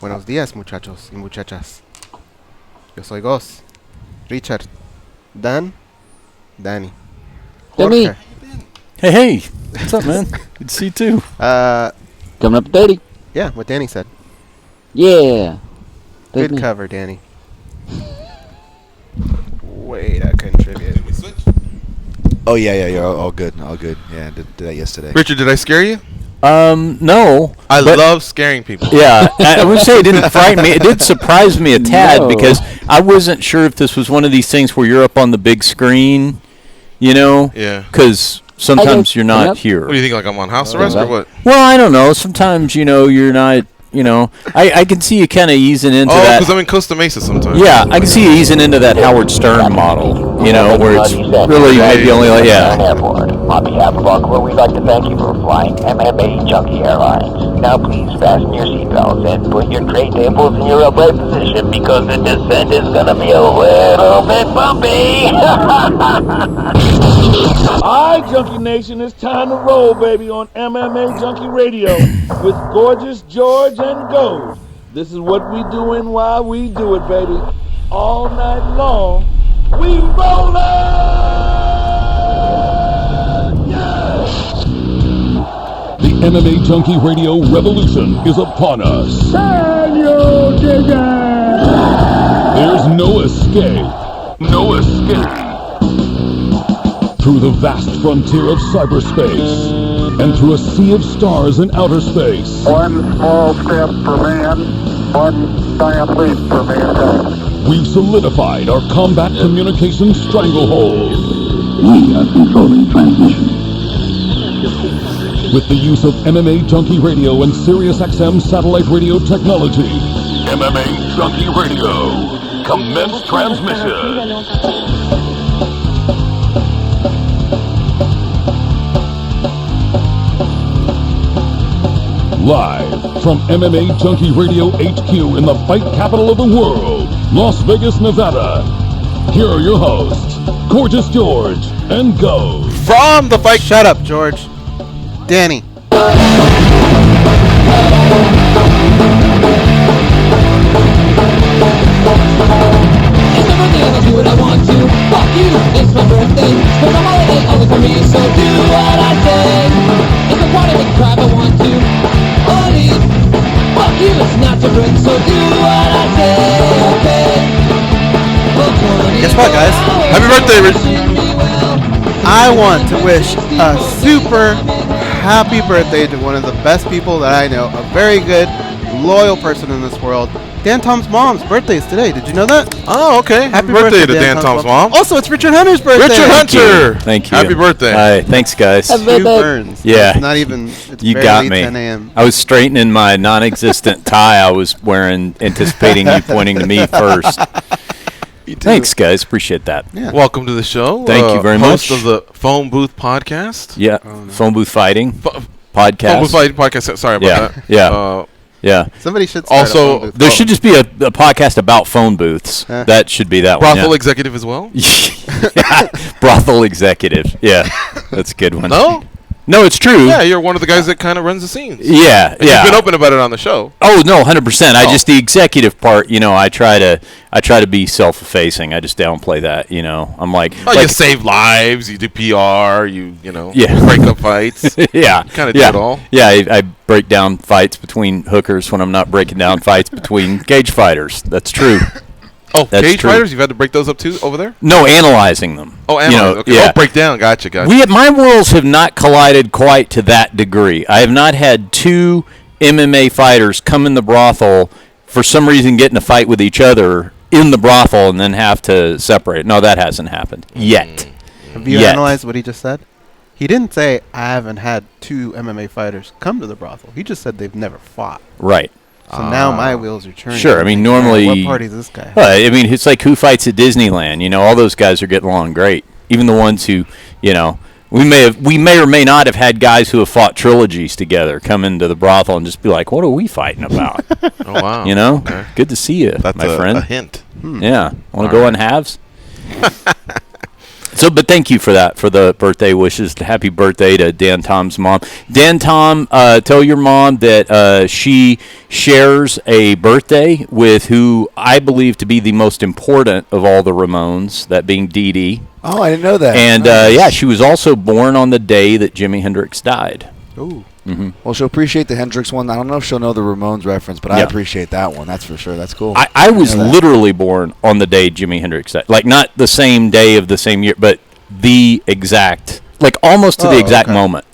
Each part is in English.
Buenos días, muchachos y muchachas. Yo soy Gus, Richard, Dan, Danny, Danny. Jorge. Hey, what's up, man? Good to see you too. Coming up to 30. Yeah, what Danny said. Yeah. Good cover, Danny. Way to contribute. Did we switch? Oh yeah, you're all good, Yeah, I did that yesterday. Richard, did I scare you? No. I love scaring people. Yeah, I would say it didn't frighten me. It did surprise me a tad because I wasn't sure if this was one of these things where you're up on the big screen, you know? Yeah. Because sometimes you're not here. What do you think, like I'm on house arrest or what? Well, I don't know. Sometimes, you're not, I can see you kind of easing into that. Oh, because I'm in Costa Mesa sometimes. Yeah, I can see you easing into that Howard Stern model, where it's really maybe only like, Airport. On behalf of our crew, we'd like to thank you for flying MMAjunkie Airlines. Now please fasten your seatbelts and put your tray tables in your upright position because the descent is going to be a little bit bumpy. All right, Junkie Nation, it's time to roll, baby, on MMAjunkie Radio with Gorgeous George and Gold. This is what we doing while we do it, baby. All night long, we rollin'! The MMAjunkie Radio revolution is upon us. Can you dig it? There's no escape. No escape. Through the vast frontier of cyberspace and through a sea of stars in outer space. One small step for man, one giant leap for mankind. We've solidified our combat communication stranglehold. We are controlling transmission. With the use of MMAjunkie Radio and SiriusXM satellite radio technology. MMAjunkie Radio. Commence transmission. Live from MMAjunkie Radio HQ in the fight capital of the world, Las Vegas, Nevada. Here are your hosts, Gorgeous George and Go. From the fight. Shut up, George. Danny. It's my birthday and I'll do what I want to. Fuck you, it's my birthday. It's a holiday only for me, so do what I say. It's a party, make you cry if I want to. Honey, fuck you, it's not your birthday, so do what I say, okay? Guess what, guys? Happy birthday, Rich. I want to wish a super happy birthday to one of the best people that I know, a very good, loyal person in this world. Dan Tom's mom's birthday is today. Did you know that? Oh, okay. Happy birthday to Dan Tom's mom. Also, it's Richard Hunter's birthday. Richard Hunter. Thank you. Happy birthday. Hi, thanks, guys. Two burns. Yeah. It's not even, it's You barely got me. 10 a.m. I was straightening my non-existent tie I was wearing, anticipating you pointing to me first. Thanks, guys. Appreciate that. Yeah. Welcome to the show. Thank you very host much. of the Phone Booth Podcast. Yeah, Phone Booth Fighting podcast. Phone Booth Fighting Podcast. Sorry about that. Yeah. Yeah. Somebody should start Also, a phone booth. There should just be a podcast about phone booths. That should be that Brothel one. executive as well? Brothel executive. Yeah. That's a good one. No? No, it's true. Yeah, you're one of the guys that kind of runs the scenes. Yeah, And you've been open about it on the show. Oh no, 100%. I just the executive part. I try to be self-effacing. I just downplay that. I'm like, you save lives. You do PR. You Yeah. break up fights. Yeah, You kind of do it all. Yeah, I break down fights between hookers when I'm not breaking down fights between cage fighters. That's true. Oh, That's cage true. fighters? You've had to break those up too over there? No, analyzing them. Oh, analyze. Okay. Yeah. Oh, break down. Gotcha. My worlds have not collided quite to that degree. I have not had two MMA fighters come in the brothel for some reason get in a fight with each other in the brothel and then have to separate. No, that hasn't happened yet. Have you analyzed what he just said? He didn't say, I haven't had two MMA fighters come to the brothel. He just said they've never fought. Right. So now my wheels are turning. Sure, I mean, normally... What party is this guy? I mean, it's like who fights at Disneyland. All those guys are getting along great. Even the ones who, we may or may not have had guys who have fought trilogies together come into the brothel and just be like, what are we fighting about? Oh, wow. Okay. Good to see you, That's my friend. a hint. Yeah. Want to go in halves? So, but thank you for that, for the birthday wishes. Happy birthday to Dan Tom's mom. Dan Tom, tell your mom that she shares a birthday with who I believe to be the most important of all the Ramones, that being Dee Dee. Oh, I didn't know that. And, Nice. yeah, she was also born on the day that Jimi Hendrix died. Ooh. Well, she'll appreciate the Hendrix one. I don't know if she'll know the Ramones reference, but I appreciate that one. That's for sure. That's cool. I was literally born on the day Jimi Hendrix died. Like, not the same day of the same year, but the exact, like almost to the exact moment.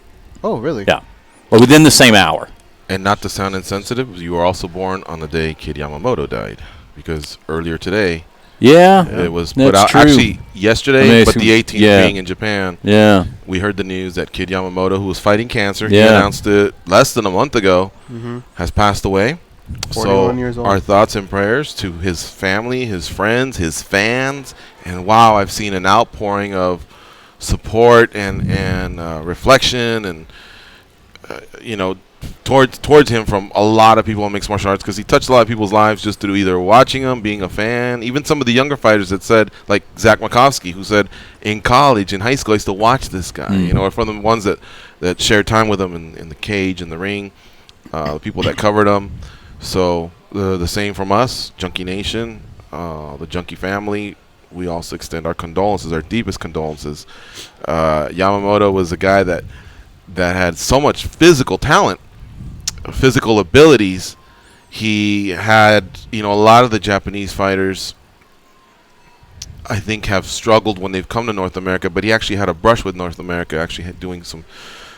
Oh, really? Yeah. Well, within the same hour. And not to sound insensitive, you were also born on the day Kid Yamamoto died. Because earlier today, it was put out. True. Actually, yesterday, but the 18th being in Japan. Yeah. We heard the news that Kid Yamamoto, who was fighting cancer, he announced it less than a month ago, has passed away. 41 years old. Our thoughts and prayers to his family, his friends, his fans. And wow, I've seen an outpouring of support and reflection and, towards him from a lot of people in mixed martial arts, because he touched a lot of people's lives just through either watching him, being a fan. Even some of the younger fighters that said, like Zach Makovsky, who said in college, in high school, I used to watch this guy. Or from the ones that shared time with him in the cage, in the ring, the people that covered him. So the same from us, Junkie Nation, the Junkie family. We also extend our condolences, our deepest condolences. Yamamoto was a guy that had so much physical talent, physical abilities. He had, a lot of the Japanese fighters, I think, have struggled when they've come to North America, but he actually had a brush with North America, actually doing some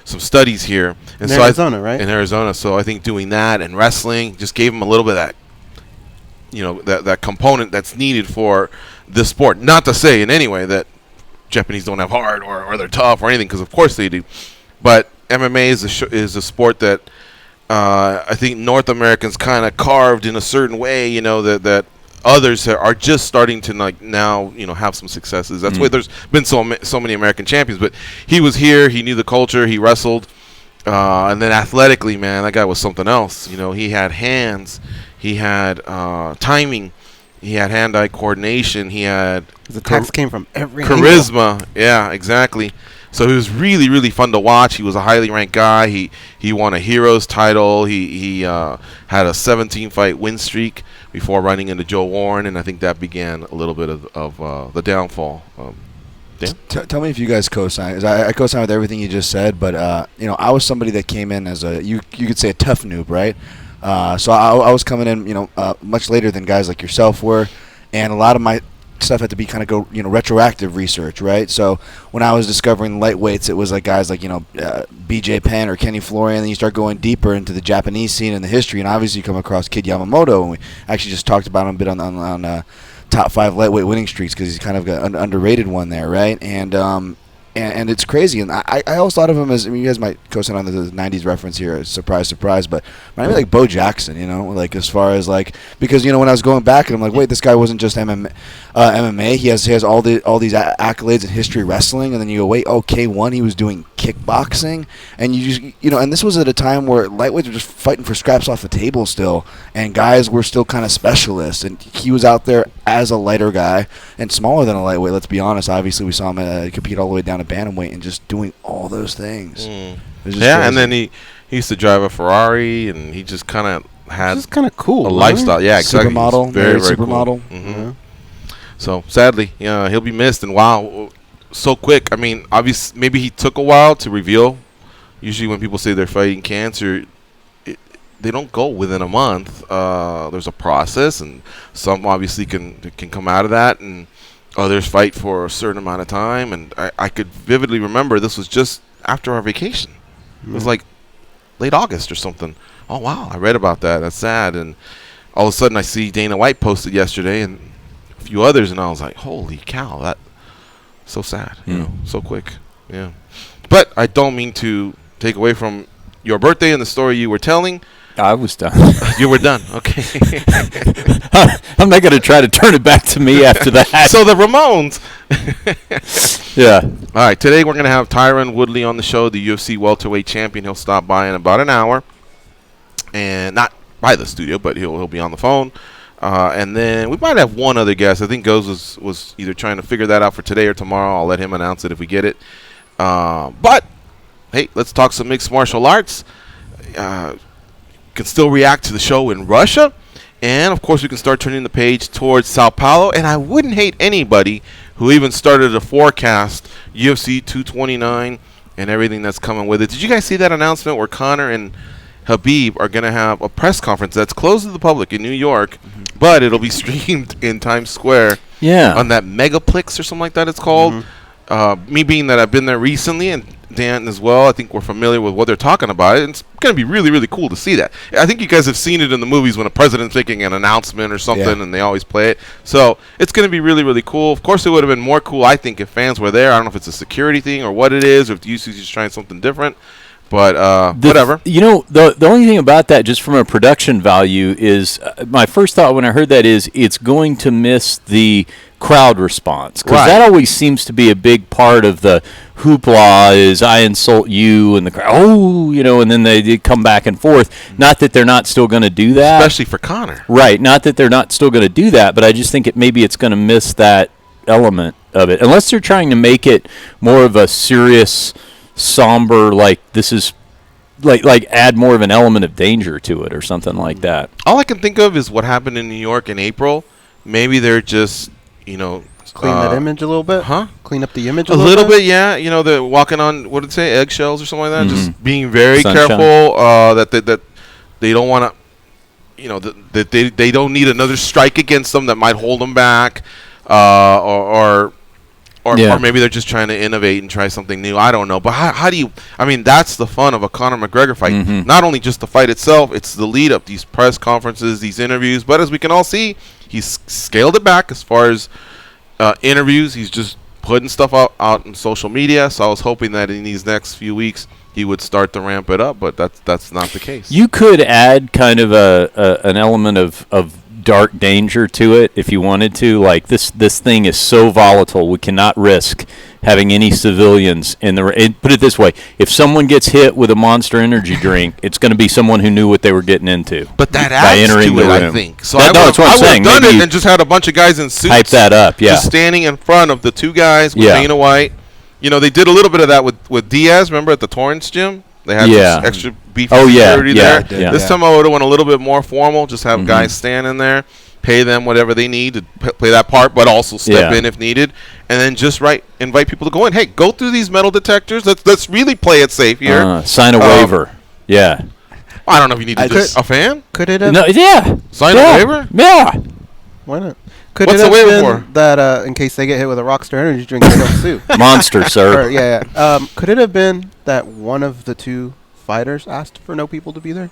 studies here. And in Arizona, right? In Arizona. So I think doing that and wrestling just gave him a little bit of that, that component that's needed for this sport. Not to say in any way that Japanese don't have heart or they're tough or anything, because of course they do. But MMA is a sport that I think North Americans kind of carved in a certain way, that others are just starting to now have some successes. That's why there's been so many American champions. But he was here, he knew the culture, he wrestled, and then athletically, man, that guy was something else. He had hands, he had timing, he had hand-eye coordination, he had the attacks came from every charisma. angle. Yeah, exactly. So he was really, really fun to watch. He was a highly ranked guy. He won a Heroes title. He had a 17-fight win streak before running into Joe Warren, and I think that began a little bit of the downfall. Dan? Tell me if you guys co-sign. 'Cause I co-sign with everything you just said, but I was somebody that came in as you could say a tough noob, right? So I was coming in, much later than guys like yourself were, and a lot of my stuff had to be kind of retroactive research, right? So when I was discovering lightweights, it was like guys like BJ Penn or Kenny Florian, and then you start going deeper into the Japanese scene and the history, and obviously you come across Kid Yamamoto, and we actually just talked about him a bit on top 5 lightweight winning streaks, because he's kind of got an underrated one there, right? And it's crazy, and I always thought of him as, you guys might co-sign on the 90s reference here, surprise, surprise, but maybe like Bo Jackson, as far as because when I was going back, and I'm like, wait, this guy wasn't just MMA, he has all these accolades in history wrestling, and then you go, wait, K1, he was doing kickboxing, and you just, and this was at a time where lightweights were just fighting for scraps off the table still, and guys were still kind of specialists, and he was out there as a lighter guy, and smaller than a lightweight, let's be honest. Obviously, we saw him compete all the way down to bantamweight and just doing all those things. Yeah, crazy. And then he used to drive a Ferrari, and he just kind of had just kind of cool a lifestyle. Yeah, exactly. Supermodel, very supermodel. Cool. Yeah. So sadly, he'll be missed. And wow, so quick. I mean, obviously, maybe he took a while to reveal. Usually, when people say they're fighting cancer, they don't go within a month. There's a process, and some obviously can come out of that, and others fight for a certain amount of time. And I could vividly remember this was just after our vacation. It was like late August or something. Oh, wow, I read about that. That's sad. And all of a sudden I see Dana White posted yesterday and a few others, and I was like, holy cow, that's so sad, so quick. Yeah. But I don't mean to take away from your birthday and the story you were telling. I was done. You were done. Okay. I'm not going to try to turn it back to me after that. So the Ramones. Yeah. All right. Today we're going to have Tyron Woodley on the show, the UFC welterweight champion. He'll stop by in about an hour, and not by the studio, but he'll be on the phone. And then we might have one other guest. I think Goes was either trying to figure that out for today or tomorrow. I'll let him announce it if we get it. But, hey, let's talk some mixed martial arts. Can still react to the show in Russia. And, of course, we can start turning the page towards Sao Paulo. And I wouldn't hate anybody who even started to forecast UFC 229 and everything that's coming with it. Did you guys see that announcement where Conor and Habib are going to have a press conference that's closed to the public in New York, but it'll be streamed in Times Square on that Megaplex or something like that it's called. Me being that I've been there recently, and Dan as well, I think we're familiar with what they're talking about. It's going to be really, really cool to see that. I think you guys have seen it in the movies when a president's making an announcement or something, and they always play it. So it's going to be really, really cool. Of course, it would have been more cool, I think, if fans were there. I don't know if it's a security thing or what it is, or if the UFC is just trying something different. But whatever. The only thing about that, just from a production value, is my first thought when I heard that is it's going to miss the crowd response, because that always seems to be a big part of the hoopla is I insult you and the crowd, and then they come back and forth. Not that they're not still going to do that. Especially for Conor. Right. Not that they're not still going to do that, but I just think maybe it's going to miss that element of it. Unless they're trying to make it more of a serious, somber, like this is like add more of an element of danger to it or something like that. All I can think of is what happened in New York in April. Maybe they're just, clean that image a little bit? Clean up the image a little bit, yeah. They're walking on, what did it say, eggshells or something like that? Just being very careful that they don't want to, that they don't need another strike against them that might hold them back, or maybe they're just trying to innovate and try something new. I don't know. But how do you – that's the fun of a Conor McGregor fight. Not only just the fight itself, it's the lead-up, these press conferences, these interviews. But as we can all see, he's scaled it back as far as interviews. He's just putting stuff out on social media. So I was hoping that in these next few weeks he would start to ramp it up. But that's not the case. You could add kind of an element of dark danger to it if you wanted to. Like this thing is so volatile, we cannot risk having any civilians in the put it this way, if someone gets hit with a Monster Energy drink, it's going to be someone who knew what they were getting into. But that adds to it, I think. So I would have done it and just had a bunch of guys in suits hype that up, just standing in front of the two guys with Dana White. They did a little bit of that with Diaz, remember, at the Torrance gym? They had this extra beefy security there. This time I would have went a little bit more formal, just have guys standing there, pay them whatever they need to play that part, but also step in if needed, and then just invite people to go in. Hey, go through these metal detectors. Let's really play it safe here. Sign a waiver. I don't know if you need to a fan. Could it have? No, sign a waiver. Yeah. Why not? Could What's it have the waiver been for? That in case they get hit with a Rockstar Energy drink, they don't sue? Monster, sir. Could it have been that one of the two fighters asked for no people to be there?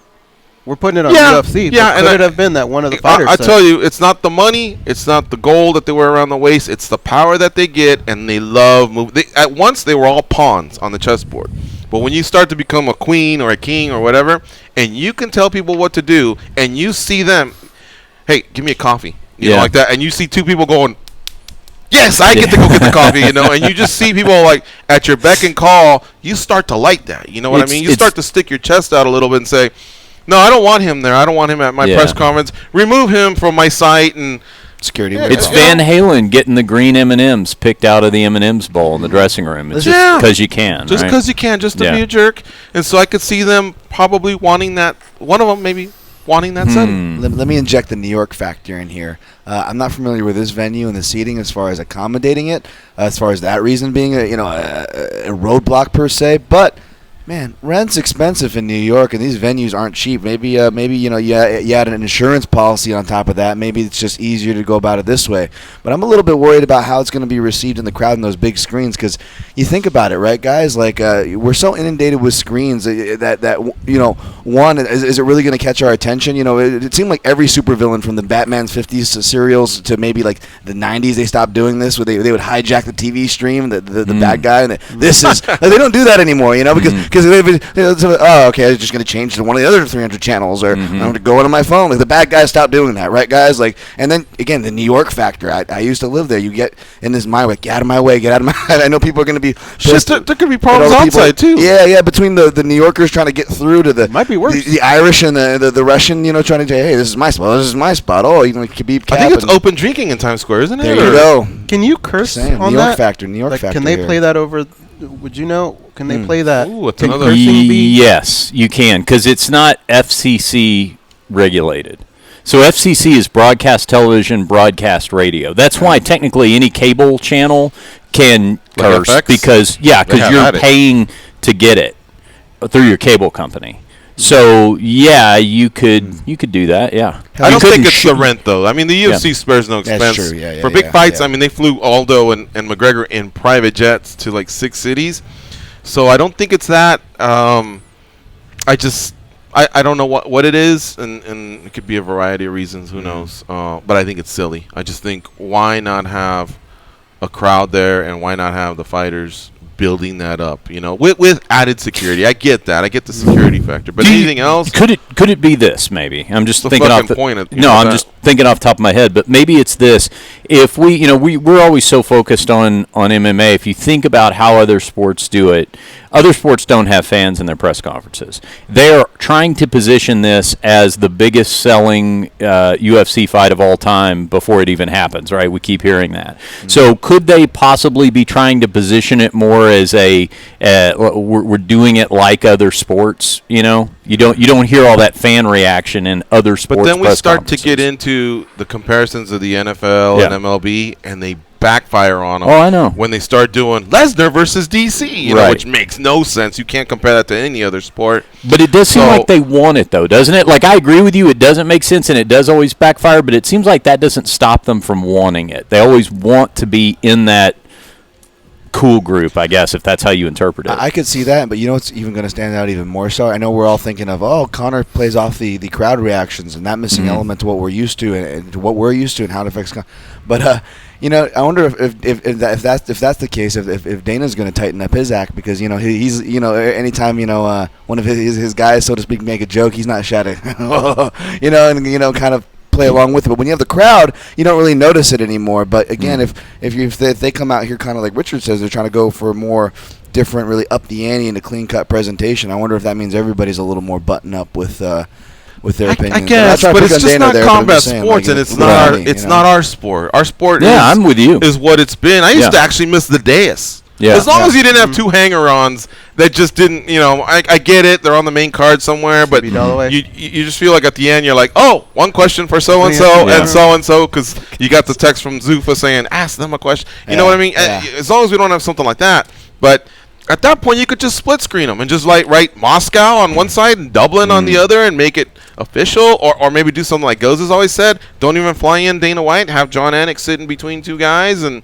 We're putting it on UFC. Yeah, could it have been that one of the fighters? I tell you, it's not the money, it's not the gold that they wear around the waist, it's the power that they get, and they love moving. At once, they were all pawns on the chessboard. But when you start to become a queen or a king or whatever, and you can tell people what to do, and you see them, hey, give me a coffee, you know, like that, and you see two people going, yes, I get to go get the coffee, and you just see people like at your beck and call, you start to like that, you know what I mean? You start to stick your chest out a little bit and say, no, I don't want him there. I don't want him at my press conference. Remove him from my site and security. It's Van Halen getting the green M&Ms picked out of the M&M's bowl in the dressing room. It's just because you can. Just because you can, just to be a jerk. And so I could see them probably wanting that. One of them maybe wanting that setting. Let me inject the New York factor in here. I'm not familiar with this venue and the seating as far as accommodating it, as far as that reason being a roadblock per se, but. Man, rent's expensive in New York, and these venues aren't cheap. Maybe you add an insurance policy on top of that. Maybe it's just easier to go about it this way. But I'm a little bit worried about how it's going to be received in the crowd in those big screens, because you think about it, right, guys? Like we're so inundated with screens that one, is it really going to catch our attention? It seemed like every supervillain from the Batman's 50s serials to maybe like the 90s, they stopped doing this, where they would hijack the TV stream, the bad guy, and they don't do that anymore, because Because okay, I'm just going to change to one of the other 300 channels, or I'm going to go into my phone. Like, the bad guys stop doing that, right, guys? Like, and then again, the New York factor. I used to live there. You get in this mind, like, get out of my way, get out of my. I know people are going to be. There could be problems outside too. Yeah, between the New Yorkers trying to get through to the might be worse. The Irish and the Russian, trying to say, hey, this is my spot. This is my spot. Oh, Khabib. I think it's open drinking in Times Square, isn't it? There you go. Can you curse on New York that? Factor. New York Factor. Can they play that over? Would you know? Can they play that? Ooh, it's Can another- cursing be? Yes, you can, because it's not FCC regulated. So FCC is broadcast television, broadcast radio. That's why technically any cable channel can Like curse FX? because have you're at it. paying to get it through your cable company. So yeah, you could do that. Yeah, I don't think it's the the rent though. I mean, the UFC spares no That's expense. true, yeah, For big yeah, fights, yeah. I mean, they flew Aldo and McGregor in private jets to like 6 cities. So I don't think it's that. I don't know what it is, and it could be a variety of reasons. Who knows? But I think it's silly. I just think, why not have a crowd there, and why not have the fighters building that up? With added security. I get that. I get the security factor. But anything else? Could it be this? Maybe I'm just The thinking off fucking point of- no, I'm just thinking off the top of my head. But maybe it's this. If we're always so focused on MMA. If you think about how other sports do it, other sports don't have fans in their press conferences. They're trying to position this as the biggest selling UFC fight of all time before it even happens. Right? We keep hearing that. So could they possibly be trying to position it more as we're doing it like other sports? You don't hear all that fan reaction in other sports. But then we press start to get conferences. into the comparisons of the NFL and MLB, and they backfire on them. Oh, I know. When they start doing Lesnar versus DC, Right. which makes no sense. You can't compare that to any other sport. But it does seem like they want it, though, doesn't it? Like, I agree with you. It doesn't make sense, and it does always backfire, but it seems like that doesn't stop them from wanting it. They always want to be in that cool group, I guess, if that's how you interpret it. I could see that, but it's even going to stand out even more so. I know we're all thinking of, Conor plays off the crowd reactions and that missing element to what we're used to and how it affects Conor. But I wonder if that's the case, if Dana's going to tighten up his act, because he's anytime one of his guys, so to speak, make a joke, he's not shouting and kind of play along with it. But when you have the crowd, you don't really notice it anymore. But again, if they come out here kind of like Richard says, they're trying to go for a more different, really up the ante and a clean cut presentation. I wonder if that means everybody's a little more button up with their opinions. I guess, but it's just not combat sports, and it's not our sport. Our sport I'm with you. Is what it's been. I used to actually miss the dais. Yeah. As long as you didn't have two hanger-ons that just didn't, I get it. They're on the main card somewhere, but you just feel like at the end you're like, oh, one question for so-and-so and so-and-so, because you got the text from Zuffa saying, ask them a question. You know what I mean? Yeah. As long as we don't have something like that. But at that point, you could just split screen them and just write Moscow on one side and Dublin on the other and make it official, or maybe do something like Goz has always said. Don't even fly in Dana White. Have John Anik sit in between two guys and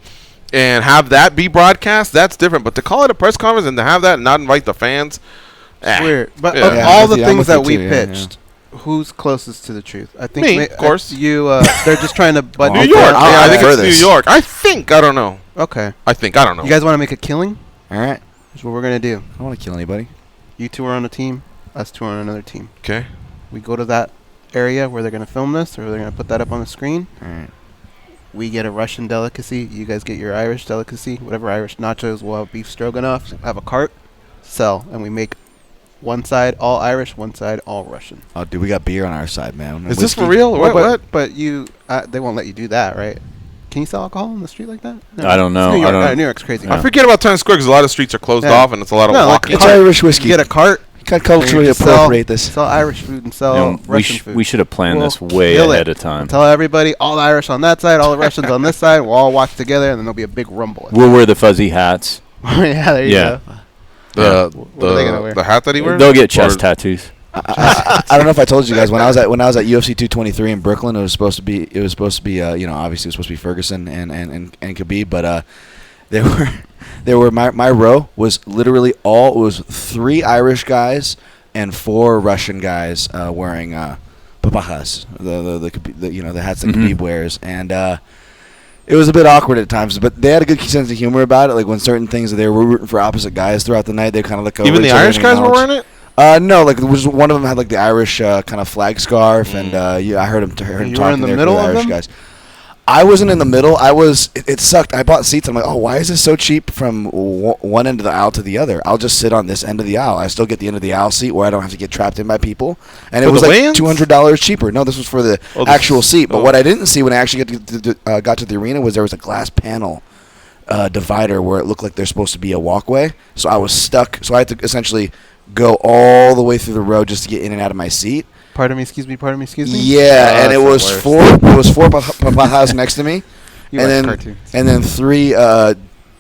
have that be broadcast. That's different. But to call it a press conference and to have that and not invite the fans, weird. But of all the things that we pitched, who's closest to the truth? I think me, of course. They're just trying to button New York. I think it's New York. I don't know. Okay. I don't know. You guys want to make a killing? All right. That's what we're gonna do. I don't want to kill anybody. You two are on a team. Us two are on another team. Okay. We go to that area where they're gonna film this, or they're gonna put that up on the screen. All right. We get a Russian delicacy. You guys get your Irish delicacy. Whatever Irish nachos. We'll have beef stroganoff. Have a cart. Sell. And we make one side all Irish, one side all Russian. Oh, dude, we got beer on our side, man. Is this for real? What? But you, they won't let you do that, right? Can you sell alcohol on the street like that? No. I don't know. New York, New York's crazy. I forget about Times Square because a lot of streets are closed off and it's a lot of walking. It's Irish whiskey. You get a cart. Can't culturally appropriate this. Sell Irish food and sell Russian food. We should have planned this way ahead of time. Tell everybody, all the Irish on that side, all the Russians on this side. We'll all watch together, and then there'll be a big rumble. We'll wear the fuzzy hats. Yeah, there you go. The hat that he wears? They'll get chest tattoos. I don't know if I told you guys when I was at UFC 223 in Brooklyn. It was supposed to be obviously it was supposed to be Ferguson and Khabib, but there were my row was literally it was 3 Irish guys and 4 Russian guys wearing papachas, the hats that Khabib wears, and It was a bit awkward at times, but they had a good sense of humor about it. Like when certain things they were rooting for opposite guys throughout the night, they kind of look over. Even the each other Irish and guys were acknowledge. wearing it. No, like one of them had like the Irish kind of flag scarf, and I heard him You were in talking the there to middle the of Irish them? guys. I wasn't in the middle. It sucked. I bought seats. I'm like, oh, why is this so cheap from one end of the aisle to the other? I'll just sit on this end of the aisle. I still get the end of the aisle seat where I don't have to get trapped in by people. And it For was the like weigh-ins? $200 cheaper. No, this was for the actual seat. But what I didn't see when I actually got to the arena was there was a glass panel divider where it looked like there's supposed to be a walkway. So I was stuck. So I had to essentially go all the way through the row just to get in and out of my seat. Pardon me, excuse me, pardon me, excuse me. Yeah, and it was four papajas next to me, You and watch then cartoons. and then three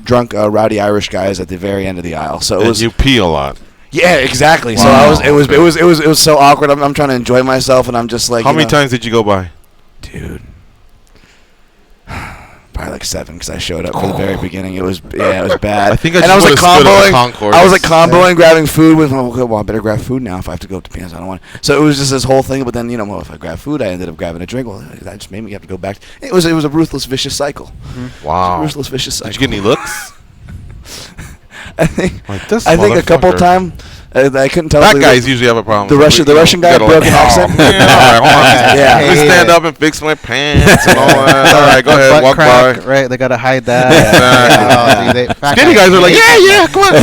drunk rowdy Irish guys at the very end of the aisle. So it And was you pee a lot. yeah, exactly. Wow. So it was so awkward. I'm trying to enjoy myself, and I'm just like, How many times did you go by? dude? Probably like 7 because I showed up for the very beginning. It was bad. I think I and just I was like would've stood at the comboing. concourse. I was like comboing, grabbing food with. Well, I better grab food now if I have to go up to pants. I don't want. So it was just this whole thing. But then well, if I grab food, I ended up grabbing a drink. Well, that just made me have to go back. It was a ruthless, vicious cycle. Mm-hmm. Wow. Ruthless, vicious cycle. Did you get any looks? I think. Like this I think a couple motherfucker. times. I couldn't tell. Black if guys usually have a problem. The Russian guy gotta broke an oh, accent. man, all right, hold on. Yeah. Let me stand up and fix my pants and all that. All right, go ahead, Butt walk crack, by. right? They gotta hide that. Exactly. Fat Skinny guys are like, yeah, come on.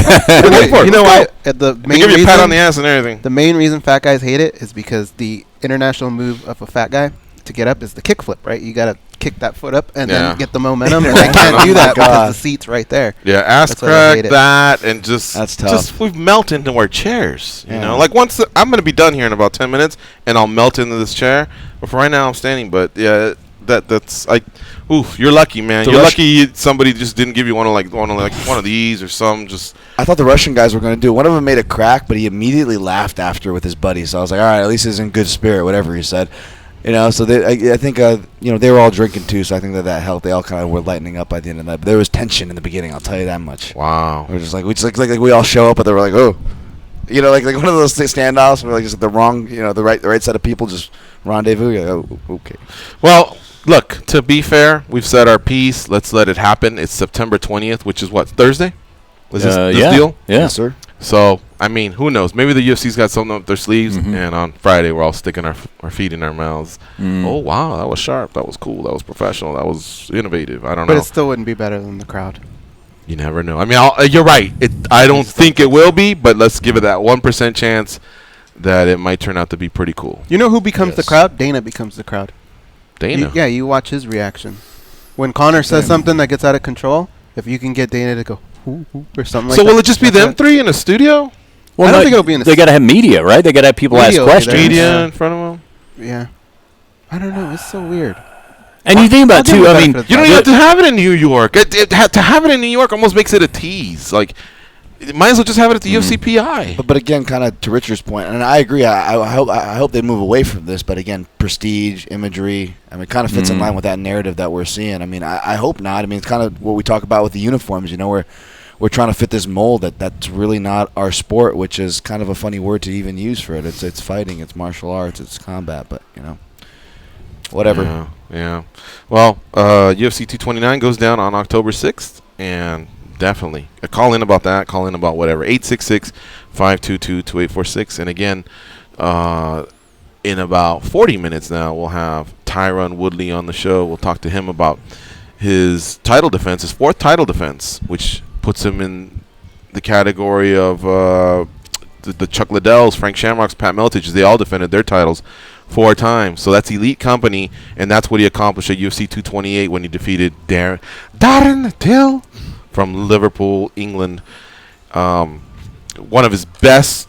Wait for it. You know Let's what? The go. They main give you a pat reason- on the ass and everything. The main reason fat guys hate it is because the international move of a fat guy to get up is the kick flip, right? You gotta kick that foot up and Yeah. then get the momentum, and they can't do that because the seat's right there. Yeah, ass That's why I hate crack it. that, and just That's tough. Just we've melted into our chairs. You Yeah. know, like once I'm gonna be done here in about 10 minutes, and I'll melt into this chair. But for right now, I'm standing. But yeah, that's like, oof, you're lucky, man. The You're Rush- lucky somebody just didn't give you one of these or some just. I thought the Russian guys were going to do it. One of them made a crack, but he immediately laughed after with his buddy. So I was like, all right, at least he's in good spirit, whatever he said. You know, so I think they were all drinking too, so I think that helped. They all kind of were lightening up by the end of that. But there was tension in the beginning, I'll tell you that much. Wow. We were just like we all show up, but they were like, oh, you know, like one of those standoffs where like just the wrong, you know, the right set of people just rendezvous. You're like, oh, okay. Well, look, to be fair, we've said our piece. Let's let it happen. It's September 20th, which is what, Thursday? Was this yeah. deal? Yeah. Yes, sir. So, I mean, who knows? Maybe the UFC's got something up their sleeves, Mhm. and on Friday we're all sticking our feet in our mouths. Mm. Oh, wow, that was sharp. That was cool. That was professional. That was innovative. I don't But know. it still wouldn't be better than the crowd. You never know. I mean, you're right. I don't think it will be, but let's give it that 1% chance that it might turn out to be pretty cool. You know who becomes the Yes. crowd? Dana becomes the crowd. Dana. You watch his reaction. When Connor says something that gets out of control, if you can get Dana to go, "Hoo, hoo," or something like So that. will it just be that's them three in a studio? I don't think it'll be in the They got to have media, right? They got to have people ask Media will be there. questions. Media Yeah. in front of them? Yeah. I don't know. It's so weird. And you think about I'll give too. it I that mean, for the You don't Yeah. even have to have it in New York. To have it in New York almost makes it a tease. Like, you might as well just have it at the UFCPI. But again, kind of to Richard's point, and I agree. I hope they move away from this. But again, prestige, imagery. I mean, it kind of fits in line with that narrative that we're seeing. I mean, I hope not. I mean, it's kind of what we talk about with the uniforms. You know, we're trying to fit this mold that's really not our sport, which is kind of a funny word to even use for it. It's fighting, it's martial arts, it's combat. But you know, whatever. Yeah. Well, UFC 229 goes down on October 6th, and definitely call in about that. Call in about whatever. 866-522-2846. And again, in about 40 minutes now, we'll have Tyron Woodley on the show. We'll talk to him about his title defense, his fourth title defense, which puts him in the category of the Chuck Liddells, Frank Shamrocks, Pat Miltich. They all defended their titles 4 times. So that's elite company, and that's what he accomplished at UFC 228 when he defeated Darren Till from Liverpool, England. One of his best,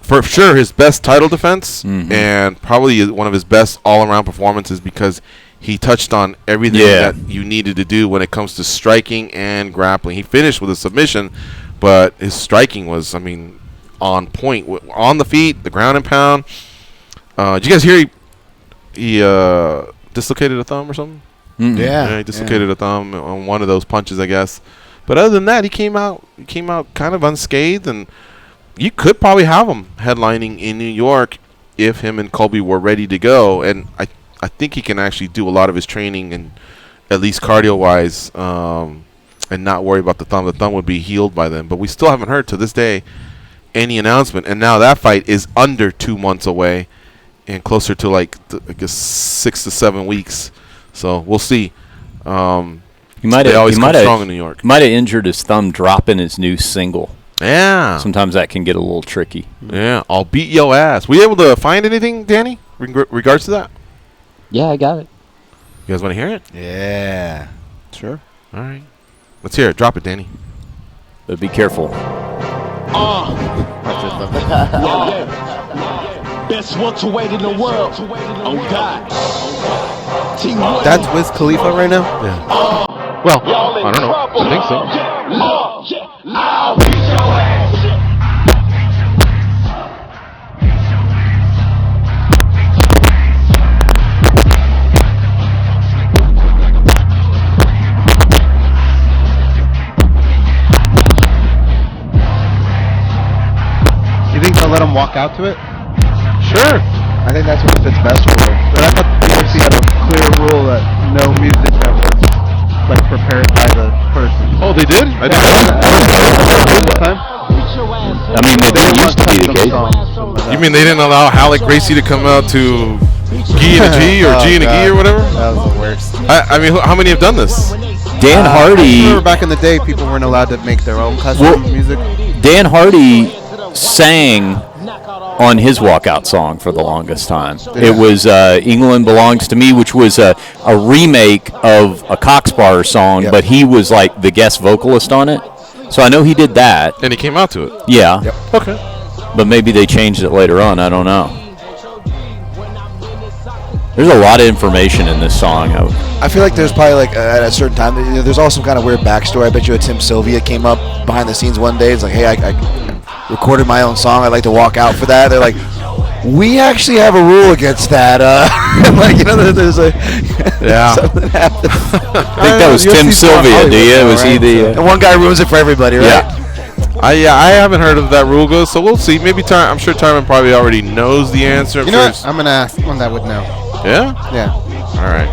for sure, his best title defense, and probably one of his best all-around performances because he touched on everything that you needed to do when it comes to striking and grappling. He finished with a submission, but his striking was, I mean, on point. On the feet, the ground and pound. Did you guys hear he dislocated a thumb or something? Yeah, he dislocated a thumb on one of those punches, I guess. But other than that, he came out kind of unscathed, and you could probably have him headlining in New York if him and Colby were ready to go. And I think he can actually do a lot of his training at least cardio-wise, and not worry about the thumb. The thumb would be healed by then. But we still haven't heard to this day any announcement. And now that fight is under 2 months away and closer to I guess 6 to 7 weeks. So we'll see. He might have strong in New York. Might have injured his thumb dropping his new single. Yeah. Sometimes that can get a little tricky. Yeah. I'll beat yo ass. Were you able to find anything, Danny, regards to that? Yeah, I got it. You guys want to hear it? Yeah. Sure. All right. Let's hear it. Drop it, Danny. But be careful. Best welterweight in the world. Oh God. That's Wiz Khalifa right now? Yeah. Well, I don't know. I think so. I'll beat your ass. You think they'll let him walk out to it? Sure. I think that's what fits best for him. But I thought the UFC had a clear rule that no music that was prepared by the person. Oh, they did? I didn't know. I mean, that used to be the case. You mean they didn't allow Halleck Gracie to come out to Gi and a G or G and a Gi or whatever? That was the worst. I mean, how many have done this? Dan Hardy. I remember back in the day, people weren't allowed to make their own custom music. Dan Hardy sang on his walkout song for the longest time. It was England Belongs to Me, which was a remake of a Coxbar song, but he was like the guest vocalist on it. So I know he did that. And he came out to it. Yeah. Yep. Okay. But maybe they changed it later on. I don't know. There's a lot of information in this song. I feel like there's probably at a certain time, there's also some kind of weird backstory. I bet you a Tim Sylvia came up behind the scenes one day. It's like, hey, I recorded my own song. I'd like to walk out for that. They're like, we actually have a rule against that. There's something happened. I think that was Tim Sylvia, do you? Was he the? And one guy ruins it for everybody, right? Yeah. I haven't heard of that rule goes, so we'll see. Maybe I'm sure Tyron probably already knows the answer. You know what? I'm gonna ask one that would know. Yeah. Yeah. All right.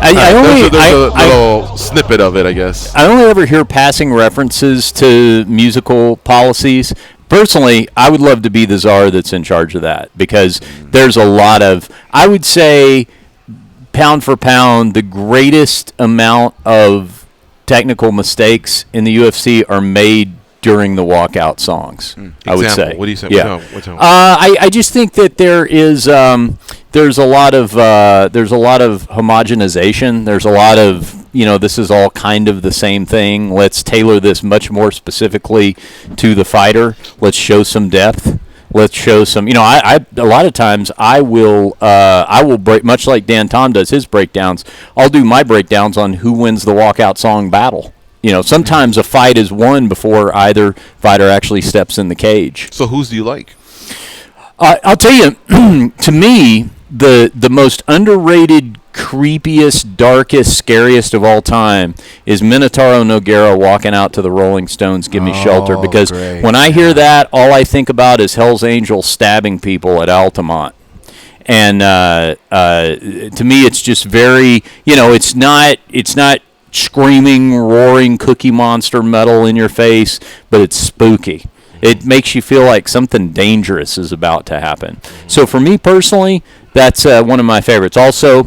There's a little snippet of it, I guess. I only ever hear passing references to musical policies. Personally, I would love to be the czar that's in charge of that, because there's a lot of, I would say, pound for pound, the greatest amount of technical mistakes in the UFC are made during the walkout songs. I would say. What do you say? Yeah. I just think that there is there's a lot of homogenization. There's a lot of, this is all kind of the same thing. Let's tailor this much more specifically to the fighter. Let's show some depth. Let's show some. A lot of times I will break, much like Dan Tom does his breakdowns. I'll do my breakdowns on who wins the walkout song battle. Sometimes a fight is won before either fighter actually steps in the cage. So whose do you like? I'll tell you, to me, the most underrated, creepiest, darkest, scariest of all time is Minotauro Nogueira walking out to the Rolling Stones, Give Me Shelter. Because when I hear that, all I think about is Hell's Angels stabbing people at Altamont. And to me, it's just very, it's not screaming, roaring Cookie Monster metal in your face, but it's spooky. It makes you feel like something dangerous is about to happen. So for me personally, that's one of my favorites. Also,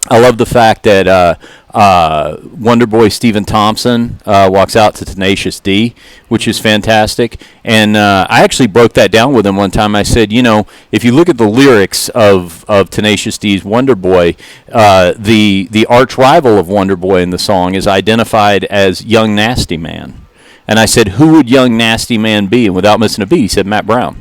I love the fact that Wonder Boy Stephen Thompson walks out to Tenacious D, which is fantastic. And I actually broke that down with him one time. I said, if you look at the lyrics of Tenacious D's Wonder Boy, the arch rival of Wonder Boy in the song is identified as Young Nasty Man. And I said, who would Young Nasty Man be? And without missing a beat, he said Matt Brown. I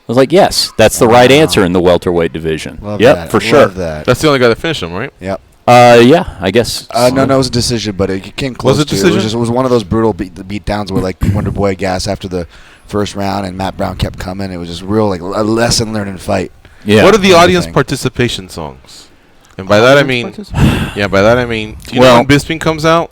was like, yes, that's the right answer in the welterweight division. Love yep, that. for sure. That. That's the only guy that finished him, right? Yep. Yeah, I guess. No, it was a decision, but it came close. Was it a decision? It was one of those brutal beat downs where Wonder Boy gas after the first round and Matt Brown kept coming. It was just real a lesson learned in fight. Yeah. What are the audience participation songs? And by that I mean, do you know when Bisping comes out?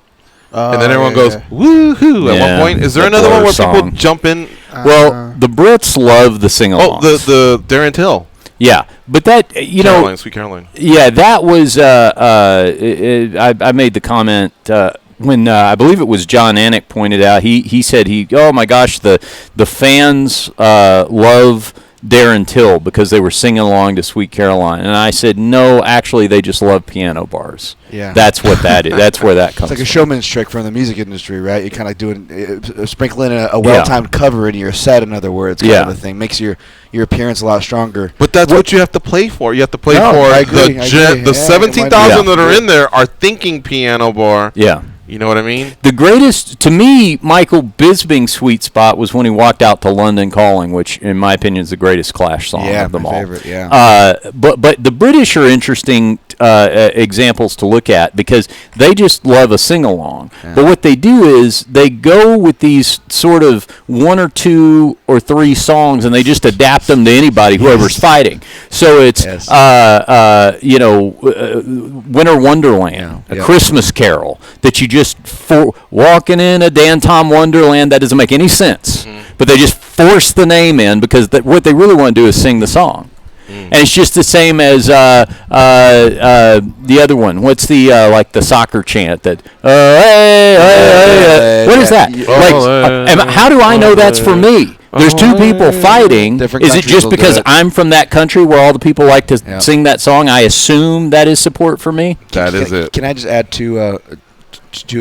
And then everyone goes, woohoo, at one point. Is there another one where people jump in? Well, the Brits love the sing-alongs. Oh, the Darren Till. Yeah, but that Caroline, Sweet Caroline. Yeah, that was. I made the comment when I believe it was John Anik pointed out. He said oh my gosh, the fans love Darren Till because they were singing along to Sweet Caroline, and I said no, actually they just love piano bars. Yeah, that's what that is. That's where that comes. It's like a from. showman's trick from the music industry, right? You kind of sprinkle in a well-timed cover into your set. In other words, kind of a thing makes your appearance a lot stronger. But that's what you have to play for. You have to play for the 17,000 that are in there are thinking piano bar. Yeah. You know what I mean? The greatest, to me, Michael Bisping's sweet spot was when he walked out to London Calling, which, in my opinion, is the greatest Clash song of them all. Favorite, yeah. But the British are interesting examples to look at because they just love a sing-along. Yeah. But what they do is they go with these sort of 1 or 2 or 3 songs and they just adapt them to anybody, whoever's fighting. So it's, Winter Wonderland, A Christmas Carol, that you just walking in a Dan Tom Wonderland. That doesn't make any sense. Mm-hmm. But they just force the name in because what they really want to do is sing the song. And it's just the same as the other one. What's the like the soccer chant that? What is that? How do I know that's for me? There's 2 people fighting. Is it just because I'm from that country where all the people like to sing that song? I assume that is support for me. That is it. Can I just add 2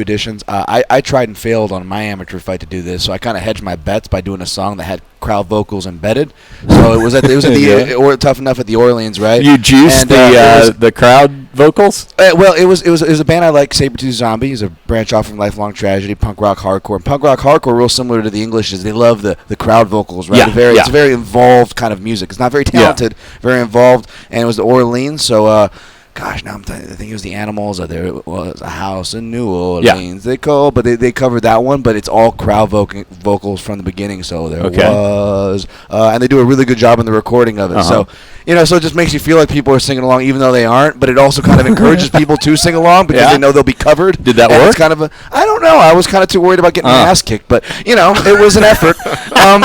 additions? I tried and failed on my amateur fight to do this, so I kind of hedged my bets by doing a song that had crowd vocals embedded. So it was at the Tough Enough at the Orleans, right? You juiced the crowd vocals? Well, it was a band I like, Sabretooth Zombie. Is a branch off from Lifelong Tragedy, punk rock hardcore. And punk rock hardcore, real similar to the English, is they love the crowd vocals, right? It's a very involved kind of music. It's not very talented, very involved, and it was the Orleans, so gosh, now I think it was the Animals. There was a house in New Orleans. They they covered that one, but it's all crowd vocals from the beginning. So there was, and they do a really good job in the recording of it. So so it just makes you feel like people are singing along, even though they aren't. But it also kind of encourages people to sing along because they know they'll be covered. Did that work? It's kind of I don't know. I was kind of too worried about getting my ass kicked, but it was an effort.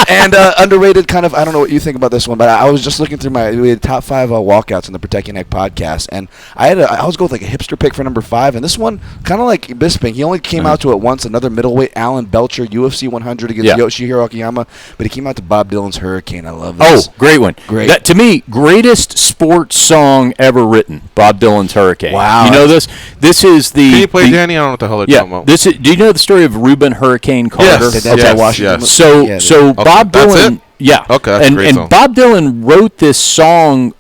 And underrated kind of. I don't know what you think about this one, but I was just looking through we had top 5 walkouts in the Protect Your Neck podcast, and I was going with like a hipster pick for number 5, and this one kind of like Bisping. He only came out to it once. Another middleweight, Alan Belcher, UFC 100 against Yoshihiro Akiyama, but he came out to Bob Dylan's Hurricane. I love this. Oh, great one! Great. That, to me, greatest sports song ever written. Bob Dylan's Hurricane. Wow. You know this? This is the. Can you play Danny? I don't know what the hell they're talking about. Do you know the story of Reuben Hurricane Carter? Yes. So Bob Dylan. Yeah. Okay. And Bob Dylan wrote this song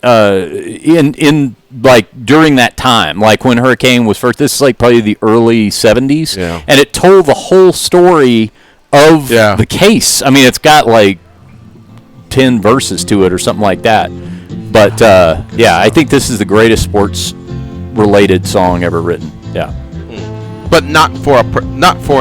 in like during that time, like when Hurricane was first. This is like probably the early 70s, and it told the whole story of the case. I mean, it's got like 10 verses to it or something like that. But I think this is the greatest sports-related song ever written. Yeah. But not for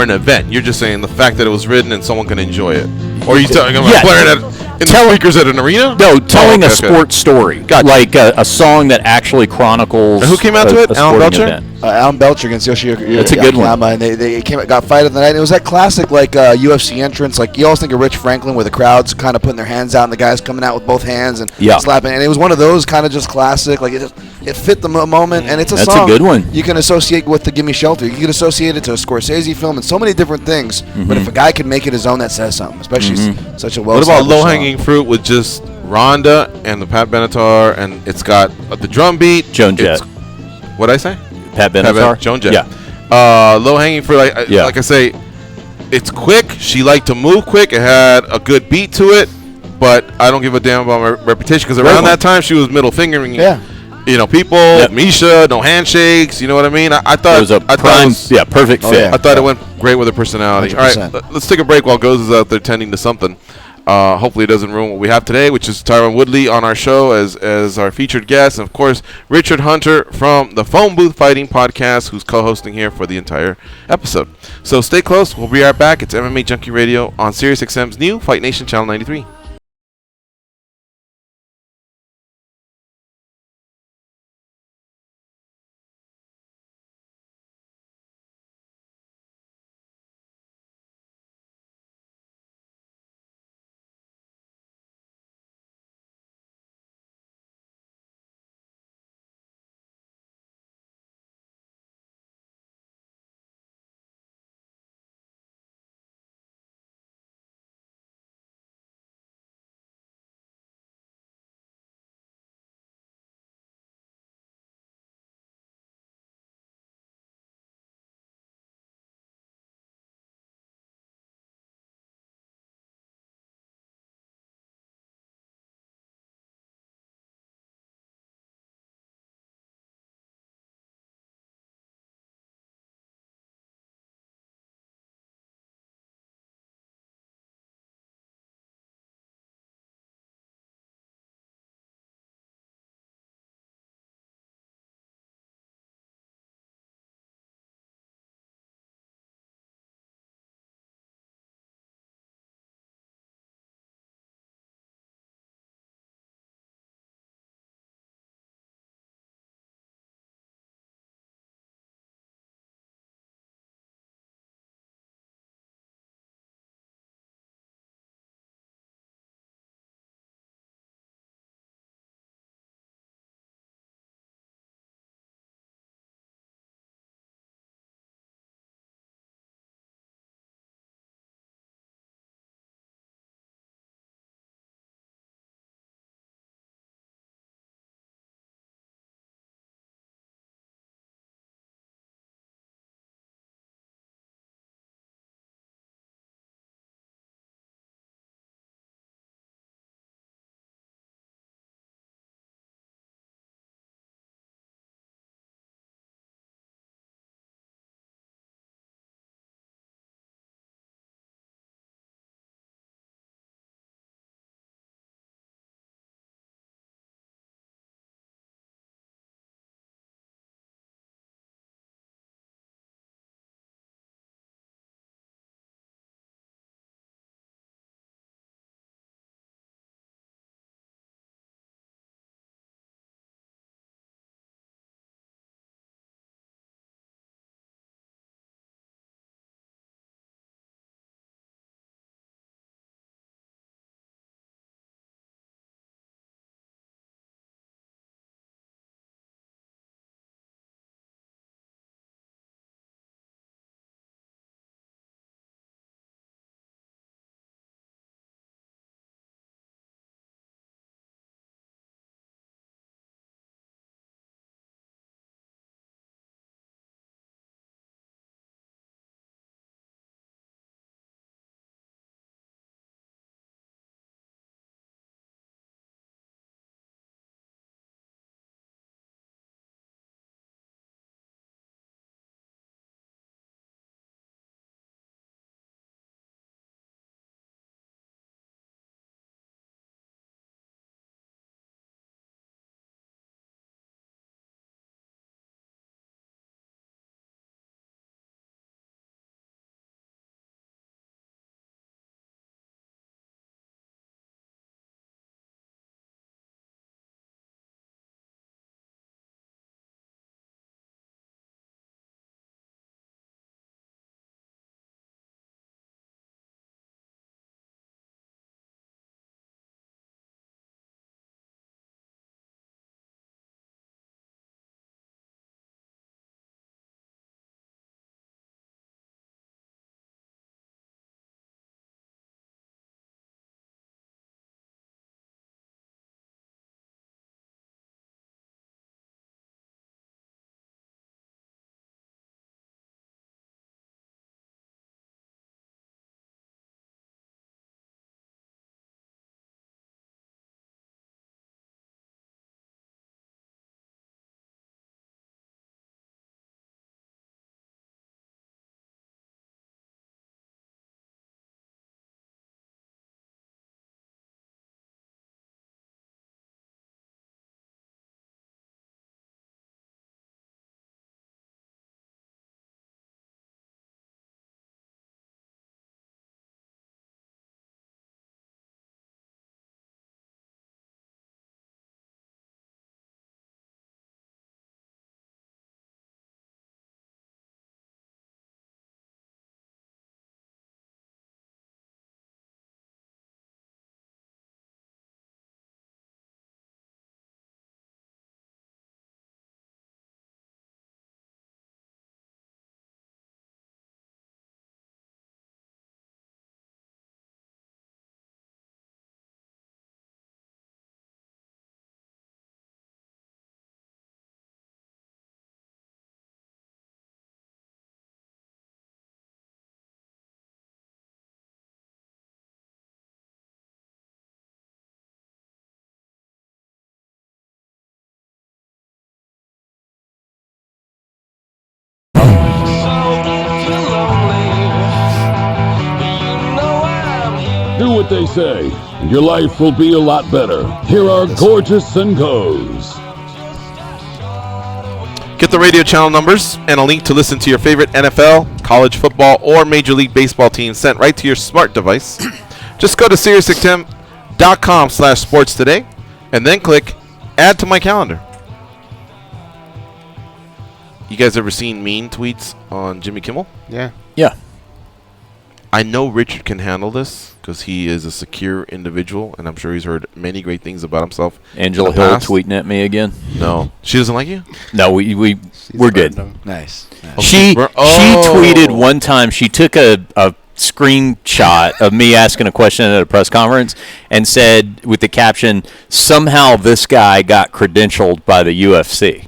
an event. You're just saying the fact that it was written and someone can enjoy it. Or are you talking about playing in the speakers at an arena? No, telling a sports story. Gotcha. Like a song that actually chronicles. And who came out to it? Alan Belcher? Alan Belcher against Yoshihiro. That's a good one. And they got fight of the night. And it was that classic UFC entrance. Like you always think of Rich Franklin, where the crowd's kind of putting their hands out and the guy's coming out with both hands and slapping. And it was one of those kind of just classic. Like it fit the moment, and it's a song. That's a good one. You can associate with the Gimme Shelter. You can associate it to a Scorsese film and so many different things. Mm-hmm. But if a guy can make it his own, that says something. Especially such a well. What about Low Hanging Fruit with just Rhonda and the Pat Benatar, and it's got the drum beat. Joan Jett. What'd I say? Pat Benatar. Joan Jett. Yeah. Low Hanging Fruit, like I say, it's quick. She liked to move quick. It had a good beat to it, but I don't give a damn about my reputation because around that time she was middle fingering. People, Misha, no handshakes. You know what I mean? I thought it was perfect fit. I thought it went great with her personality. 100%. All right, let's take a break while Goes is out there tending to something. Hopefully it doesn't ruin what we have today, which is Tyron Woodley on our show as our featured guest, and of course Richard Hunter from the Phone Booth Fighting Podcast, who's co-hosting here for the entire episode. So stay close. We'll be right back. It's MMA Junkie Radio on SiriusXM's new Fight Nation Channel 93. what they say, and your life will be a lot better. Here are Gorgeous and Goes. Get the radio channel numbers and a link to listen to your favorite NFL, college football, or Major League Baseball team sent right to your smart device. Just go to SiriusXM.com/sports today and then click Add to My Calendar. You guys ever seen mean tweets on Jimmy Kimmel? Yeah. Yeah. I know Richard can handle this because he is a secure individual, and I'm sure he's heard many great things about himself. Angela in the Hill past. tweeting at me again. No, she doesn't like you. No, we're good. Nice. She tweeted one time. She took a screenshot of me asking a question at a press conference and said with the caption, "Somehow this guy got credentialed by the UFC."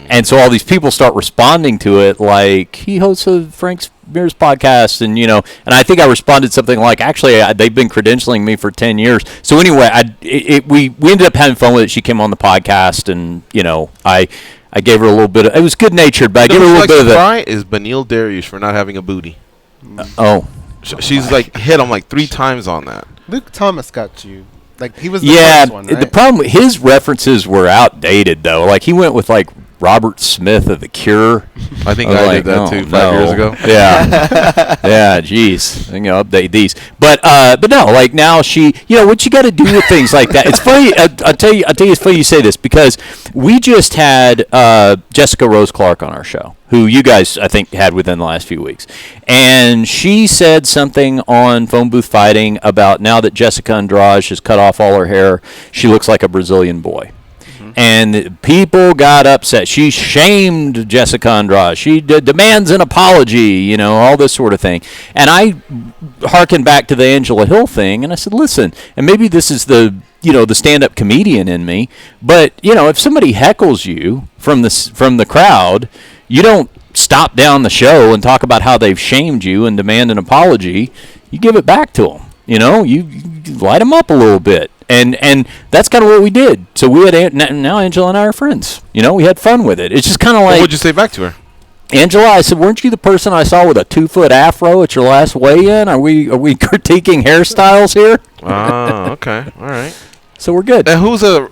And so all these people start responding to it like, he hosts a Frank Mears podcast, and and I think I responded something like, actually, they've been credentialing me for 10 years. So anyway, we ended up having fun with it. She came on the podcast, and I gave her a little bit of, it was good natured, but I gave her a little bit of the cry is Benil Dariush for not having a booty. She's like hit him like 3 times on that. Luke Thomas got you. Like he was the first one, right? The problem, his references were outdated though. Like he went with like Robert Smith of The Cure. I think I did that too 5 years ago. Yeah, yeah. Geez, I think I'll update these. But no, like now she, what you got to do with things like that. It's funny. I'll tell you, it's funny you say this because we just had Jessica Rose Clark on our show, who you guys I think had within the last few weeks, and she said something on Phone Booth Fighting about now that Jessica Andrade has cut off all her hair, she looks like a Brazilian boy. And people got upset. She shamed Jessica Andrade. She demands an apology, all this sort of thing. And I hearkened back to the Angela Hill thing, and I said, listen, and maybe this is the stand-up comedian in me, but, if somebody heckles you from the crowd, you don't stop down the show and talk about how they've shamed you and demand an apology. You give it back to them. You light them up a little bit. And that's kind of what we did. So we had now Angela and I are friends. We had fun with it. It's just kind of like. What would you say back to her? Angela, I said, weren't you the person I saw with a 2-foot afro at your last weigh-in? Are we critiquing hairstyles here? Okay, all right. So we're good. And who's a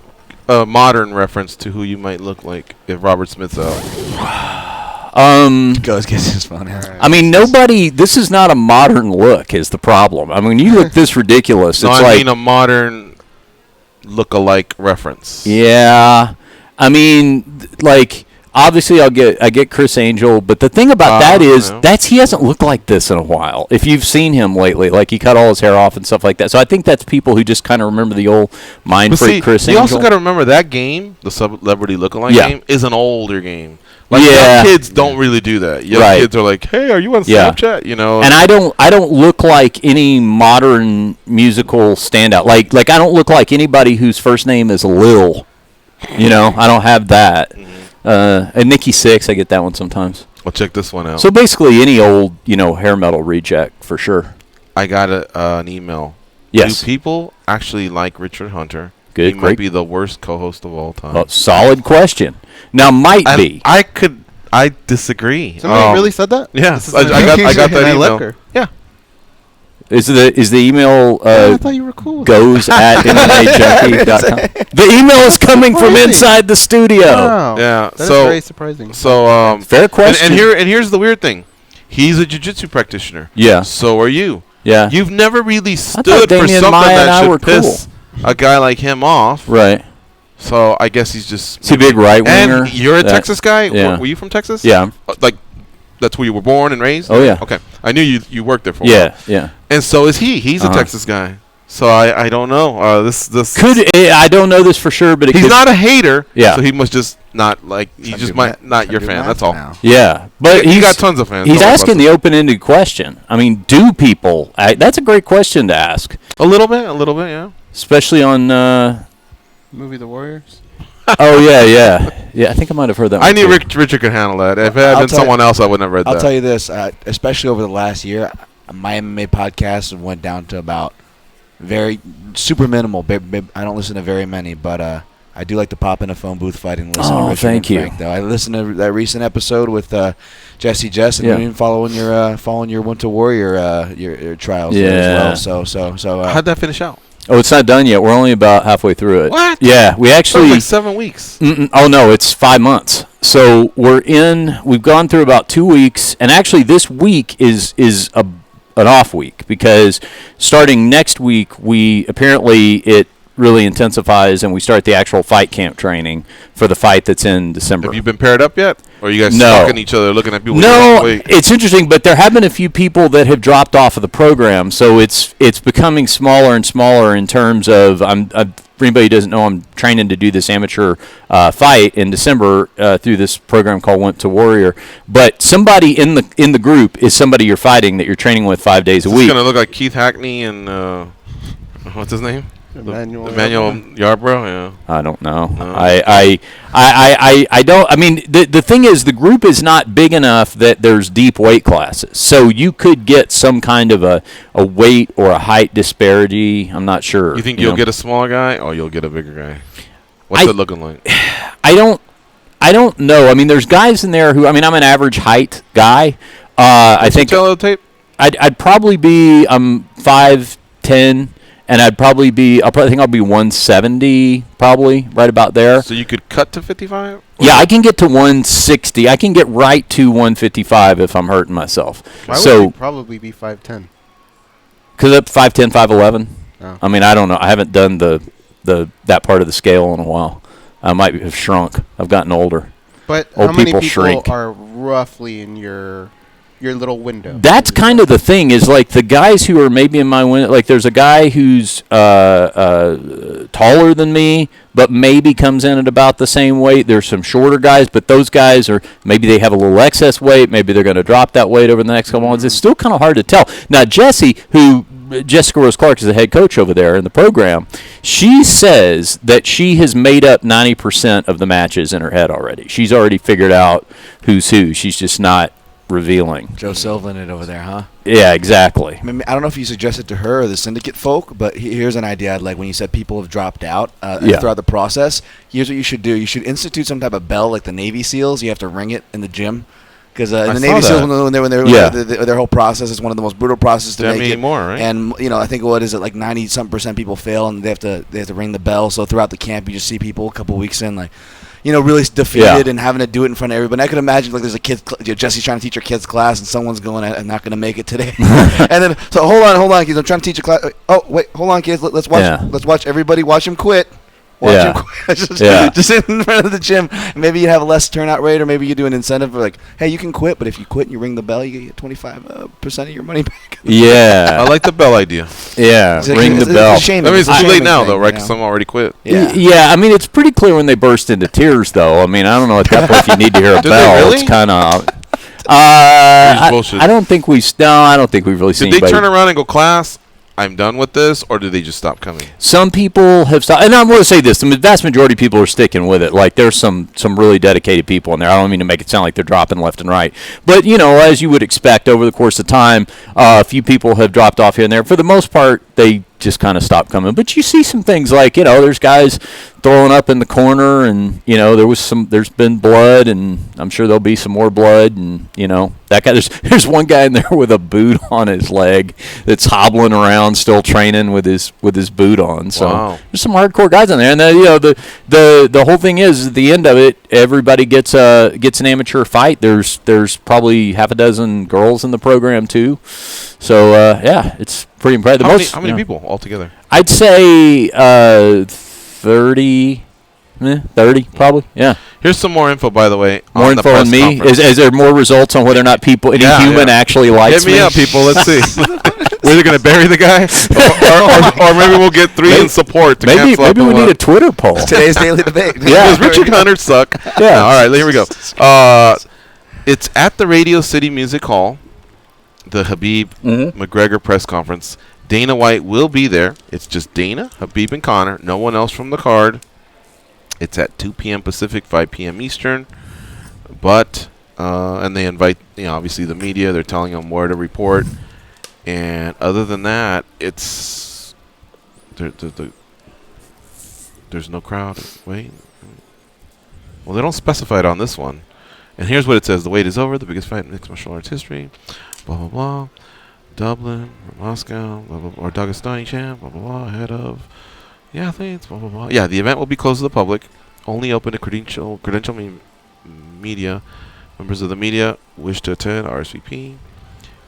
modern reference to who you might look like if Robert Smith's out? Goes gets his phone out. I mean, nobody. This is not a modern look. Is the problem? I mean, you look this ridiculous. No, it's I mean a modern look-alike reference. Yeah, I mean, like obviously I get Chris Angel, but the thing about that is he hasn't looked like this in a while. If you've seen him lately, like he cut all his hair off and stuff like that. So I think that's people who just kind of remember the old mind freak Chris Angel. You also got to remember that game, the celebrity look-alike game, is an older game. Like young kids don't really do that. Young kids are like, "Hey, are you on Snapchat?" And I don't look like any modern musical standout. Like I don't look like anybody whose first name is Lil. I don't have that. And Nikki Sixx, I get that one sometimes. Well, check this one out. So basically, any old hair metal reject for sure. I got an email. Yes. Do people actually like Richard Hunter? Good. He might be the worst co-host of all time. Solid question. Now, be. I disagree. Somebody really said that? Yes, I got that email. Yeah. Is the email I thought you were cool. goes at MMAjunkie.com? The email is coming from inside the studio. Wow. Yeah. That's very surprising. So fair question. And here's the weird thing. He's a jiu-jitsu practitioner. Yeah. So are you. Yeah. You've never really stood for Damien, something Maya, that should cool. piss a guy like him off. Right. So I guess he's just. Is he a big right winger? And you're a Texas guy. Yeah. Were you from Texas? Yeah. Like, that's where you were born and raised. Oh yeah. Okay. I knew you worked there for a while. Yeah. And so is he. He's a Texas guy. So I don't know. This I don't know this for sure, but he's not a hater. Yeah. So he must just not like. He just might not your fan. That's all. Now. Yeah, but he got tons of fans. He's asking the open-ended question. I mean, do people? That's a great question to ask. A little bit, yeah. Especially on movie The Warriors. Oh yeah. I think I might have heard that. I one knew too. Richard could handle that. If it had been someone else, I wouldn't have read that. I'll tell you this, especially over the last year, my MMA podcast went down to about very super minimal. I don't listen to very many, but I do like to pop in a phone booth fight and listen to Richard thank and you. Frank, though. I listened to that recent episode with Jesse Jess, and you've been following your Winter Warrior your trials there as well. So how'd that finish out? Oh, it's not done yet. We're only about halfway through it. What? Yeah, we actually like 7 weeks. Oh no, it's 5 months. So we've gone through about 2 weeks, and actually this week is an off week because starting next week it really intensifies and we start the actual fight camp training for the fight that's in December. Have you been paired up yet? Or are you guys No. stalking each other, looking at people? No, it's interesting, but there have been a few people that have dropped off of the program, so it's becoming smaller and smaller in terms of for anybody who doesn't know, I'm training to do this amateur fight in December through this program called Went to Warrior. But somebody in the group is somebody you're fighting that you're training with 5 days a week. It's going to look like Keith Hackney and what's his name? Emmanuel Yarbrough, yeah. I don't know. No. I don't. I mean, the thing is, the group is not big enough that there's deep weight classes. So you could get some kind of a weight or a height disparity. I'm not sure. You think you'll get a smaller guy or you'll get a bigger guy? What's it looking like? I don't know. I mean, there's guys in there who. I mean, I'm an average height guy. I think. Tape? I'd probably be 5'10". And I'll probably be 170, probably, right about there. So you could cut to 55? Yeah, I can get to 160. I can get right to 155 if I'm hurting myself. Why would you probably be 5'10"? Because I'm 5'10", 5'11". Oh. I mean, I don't know. I haven't done that part of the scale in a while. I might have shrunk. I've gotten older. But Old how many people shrink. are roughly in your little window? That's kind of the thing is like the guys who are maybe in my window. Like there's a guy who's taller than me, but maybe comes in at about the same weight. There's some shorter guys, but those guys are maybe they have a little excess weight. Maybe they're going to drop that weight over the next couple months. It's still kind of hard to tell. Now Jessica Rose Clark is the head coach over there in the program. She says that she has made up 90% of the matches in her head already. She's already figured out who's who. She's just not revealing. Joe Sylvan it over there, huh? Yeah, exactly. I mean, I don't know if you suggested to her or the syndicate folk, but here's an idea I'd like. When you said people have dropped out throughout the process, here's what you should do. You should institute some type of bell like the Navy SEALs. You have to ring it in the gym. Because in the Navy SEALs, when their whole process is one of the most brutal processes to make it. More, right? And I think what is it like 90% people fail, and they have to ring the bell. So throughout the camp, you just see people a couple weeks in like, really defeated and having to do it in front of everybody. I could imagine like there's a kid, Jesse's trying to teach her kids class, and someone's going, I'm not going to make it today. And then so hold on, kids, I'm trying to teach a class. Oh wait, hold on, kids, let's watch everybody watch him quit. Just in front of the gym. Maybe you have a less turnout rate, or maybe you do an incentive for like, hey, you can quit, but if you quit and you ring the bell, you get 25% of your money back. Yeah, I like the bell idea. Yeah, ring the bell. I mean, it's too late now, though, right? Because some already quit. Yeah. I mean, it's pretty clear when they burst into tears, though. I mean, I don't know at that point if you need to hear a bell. They really? It's kind of. I don't think we've really seen. Did they turn around and go, class, I'm done with this, or do they just stop coming? Some people have stopped, and I'm going to say this: the vast majority of people are sticking with it. Like there's some really dedicated people in there. I don't mean to make it sound like they're dropping left and right, but as you would expect, over the course of time, a few people have dropped off here and there. For the most part, they just kind of stopped coming. But you see some things like there's guys throwing up in the corner, and there's been blood, and I'm sure there'll be some more blood, and that guy. There's one guy in there with a boot on his leg that's hobbling around, still training with his boot on. So there's some hardcore guys in there, and the whole thing is at the end of it, everybody gets an amateur fight. There's probably half a dozen girls in the program too. So it's pretty impressive. How many people altogether? I'd say 30 probably. Yeah. Here's some more info, by the way. More info on me. Is there more results on whether or not any human actually likes me? Hit me up, people. Let's see. We're either going to bury the guy, or maybe we'll get 3 in support. Maybe we need a Twitter poll. Today's daily debate. Does Richard Hunter suck? Yeah. All right. Here we go. It's at the Radio City Music Hall. The Habib McGregor press conference. Dana White will be there. It's just Dana, Habib, and Conor. No one else from the card. It's at 2 p.m. Pacific, 5 p.m. Eastern. But and they invite obviously the media. They're telling them where to report. And other than that, it's There's no crowd. Wait. Well, they don't specify it on this one. And here's what it says. The wait is over. The biggest fight in mixed martial arts history. Blah, blah, blah. Dublin, or Moscow, blah, blah, blah, or Dagestani champ, blah, blah, blah, ahead of the athletes, blah, blah, blah. Yeah, the event will be closed to the public, only open to credential media. Members of the media wish to attend, RSVP.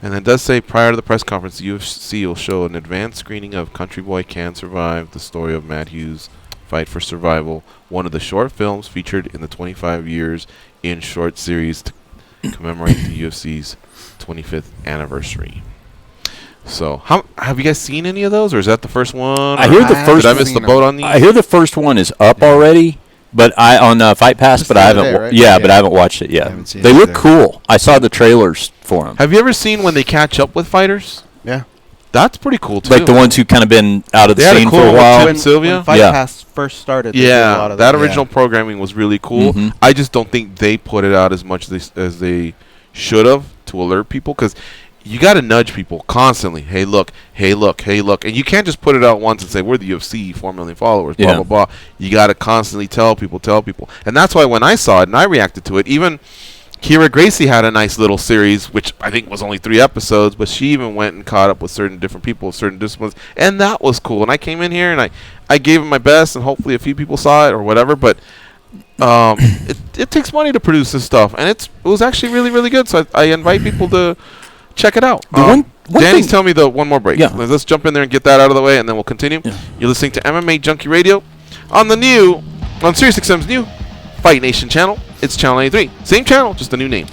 And it does say prior to the press conference, the UFC will show an advanced screening of Country Boy Can Survive, the story of Matt Hughes' fight for survival, one of the short films featured in the 25 years in short series to commemorate the UFC's 25th anniversary. So, have you guys seen any of those, or is that the first one? I hear the first. Did I miss the boat on these? I hear the first one is up already, but on Fight Pass, Just but I haven't. the other day, right? Yeah, but I haven't watched it yet. They look cool. I saw the trailers for them. Have you ever seen when they catch up with fighters? Yeah. That's pretty cool too. Like the ones who kind of been out of the They had a scene cool for a one with while. Tim Sylvia? When Fight Pass first started. they did a lot of that original programming was really cool. Mhm. I just don't think they put it out as much as they should have to alert people, because you got to nudge people constantly. Hey, look. Hey, look. Hey, look. And you can't just put it out once and say, we're the UFC, 4 million followers, blah, Yeah. blah, blah. You got to constantly tell people. And that's why when I saw it and I reacted to it, even Kira Gracie had a nice little series, which I think was only 3 episodes, but she even went and caught up with certain different people, certain disciplines, and that was cool. And I came in here and I gave it my best, and hopefully a few people saw it or whatever, but it takes money to produce this stuff, and it was actually really, really good, so I invite people to check it out. One Danny's thing- telling me one more break. Yeah. Let's jump in there and get that out of the way, and then we'll continue. Yeah. You're listening to MMA Junkie Radio on SiriusXM's new Fight Nation channel. It's Channel 93. Same channel, just a new name.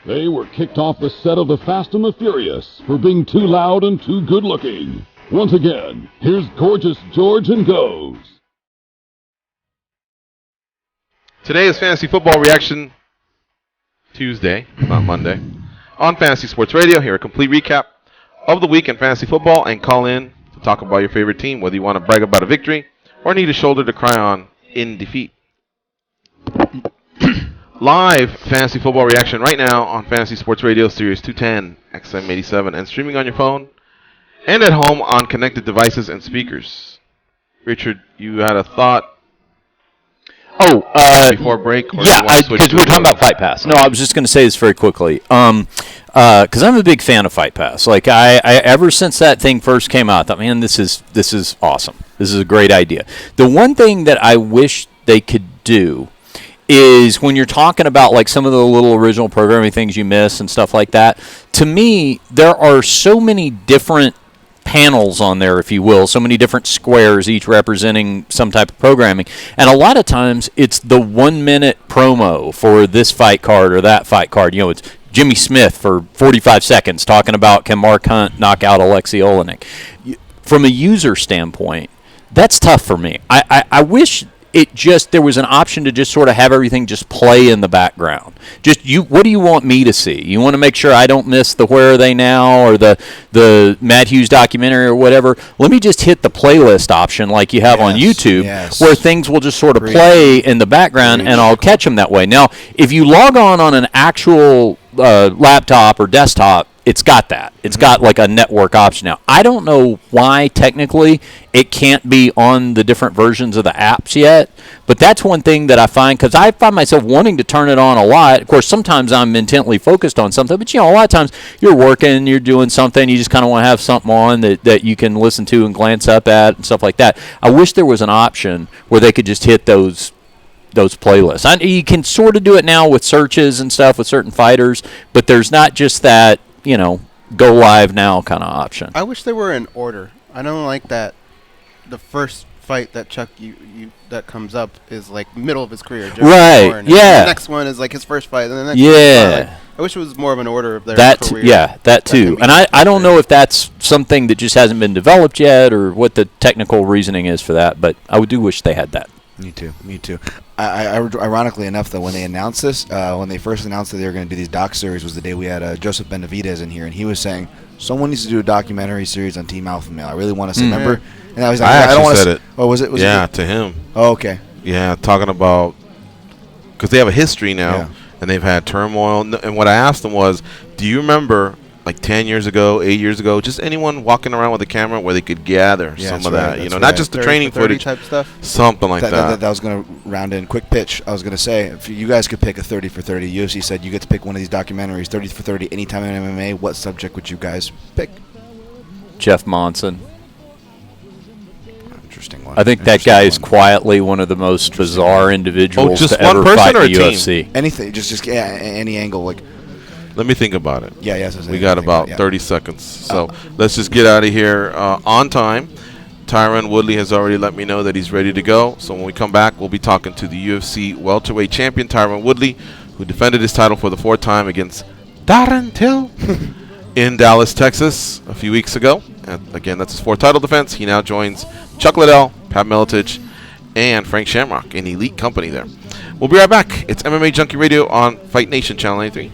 They were kicked off the set of The Fast and the Furious for being too loud and too good-looking. Once again, here's Gorgeous George and Goes. Today is Fantasy Football Reaction Tuesday, not Monday, on Fantasy Sports Radio. Here, a complete recap of the week in fantasy football, and call in to talk about your favorite team, whether you want to brag about a victory or need a shoulder to cry on in defeat. Live fantasy football reaction right now on Fantasy Sports Radio Series 210 XM87 and streaming on your phone and at home on connected devices and speakers. Richard, you had a thought before break? Yeah, because we were talking about Fight Pass. No, I was just going to say this very quickly. Because I'm a big fan of Fight Pass. Like I ever since that thing first came out, I thought, man, this is awesome. This is a great idea. The one thing that I wish they could do is when you're talking about like some of the little original programming things you miss and stuff like that. To me, there are so many different panels on there, if you will, so many different squares, each representing some type of programming. And a lot of times it's the 1 minute promo for this fight card or that fight card. You know, it's Jimmy Smith for 45 seconds talking about can Mark Hunt knock out Alexei Olenek. From a user standpoint, that's tough for me. I wish there was an option to just sort of have everything just play in the background. What do you want me to see? You want to make sure I don't miss the Where Are They Now or the Matt Hughes documentary or whatever? Let me just hit the playlist option like you have on YouTube, where things will just sort of play in the background and I'll catch them that way. Now, if you log on an actual laptop or desktop, it's got that. It's got like a network option now. I don't know why technically it can't be on the different versions of the apps yet, but that's one thing that I find, because I find myself wanting to turn it on a lot. Of course, sometimes I'm intently focused on something, but a lot of times you're working, you're doing something, you just kind of want to have something on that you can listen to and glance up at and stuff like that. I wish there was an option where they could just hit those playlists. You can sort of do it now with searches and stuff with certain fighters, but there's not just that, go live now kind of option. I wish they were in order. I don't like that the first fight that Chuck that comes up is like middle of his career. Right. Born, yeah. The next one is like his first fight, and the next one is I wish it was more of an order of their career. Yeah, that too. And I don't know if that's something that just hasn't been developed yet or what the technical reasoning is for that, but I do wish they had that. Me too. I ironically enough, though, when they announced this, when they first announced that they were going to do these doc series, was the day we had Joseph Benavidez in here, and he was saying someone needs to do a documentary series on Team Alpha Male. I really want to see. Remember? And I was like, I don't want said it. Oh, was it? To him. Oh, okay. Yeah, talking about because they have a history now, and they've had turmoil. And what I asked them was, do you remember? Like 10 years ago, 8 years ago, just anyone walking around with a camera where they could gather some of that, not just the training footage, type stuff, something like that. That was going to round in. Quick pitch. I was going to say, if you guys could pick a 30 for 30, UFC said you get to pick one of these documentaries, 30 for 30, anytime in MMA. What subject would you guys pick? Jeff Monson. Interesting one. I think that guy is quietly one of the most bizarre individuals to ever fight in the UFC. Anything, just any angle, like. Let me think about it. Yeah. We got about 30 seconds. So let's just get out of here on time. Tyron Woodley has already let me know that he's ready to go. So when we come back, we'll be talking to the UFC welterweight champion, Tyron Woodley, who defended his title for the fourth time against Darren Till in Dallas, Texas a few weeks ago. And again, that's his fourth title defense. He now joins Chuck Liddell, Pat Miletich, and Frank Shamrock in elite company there. We'll be right back. It's MMA Junkie Radio on Fight Nation Channel 93.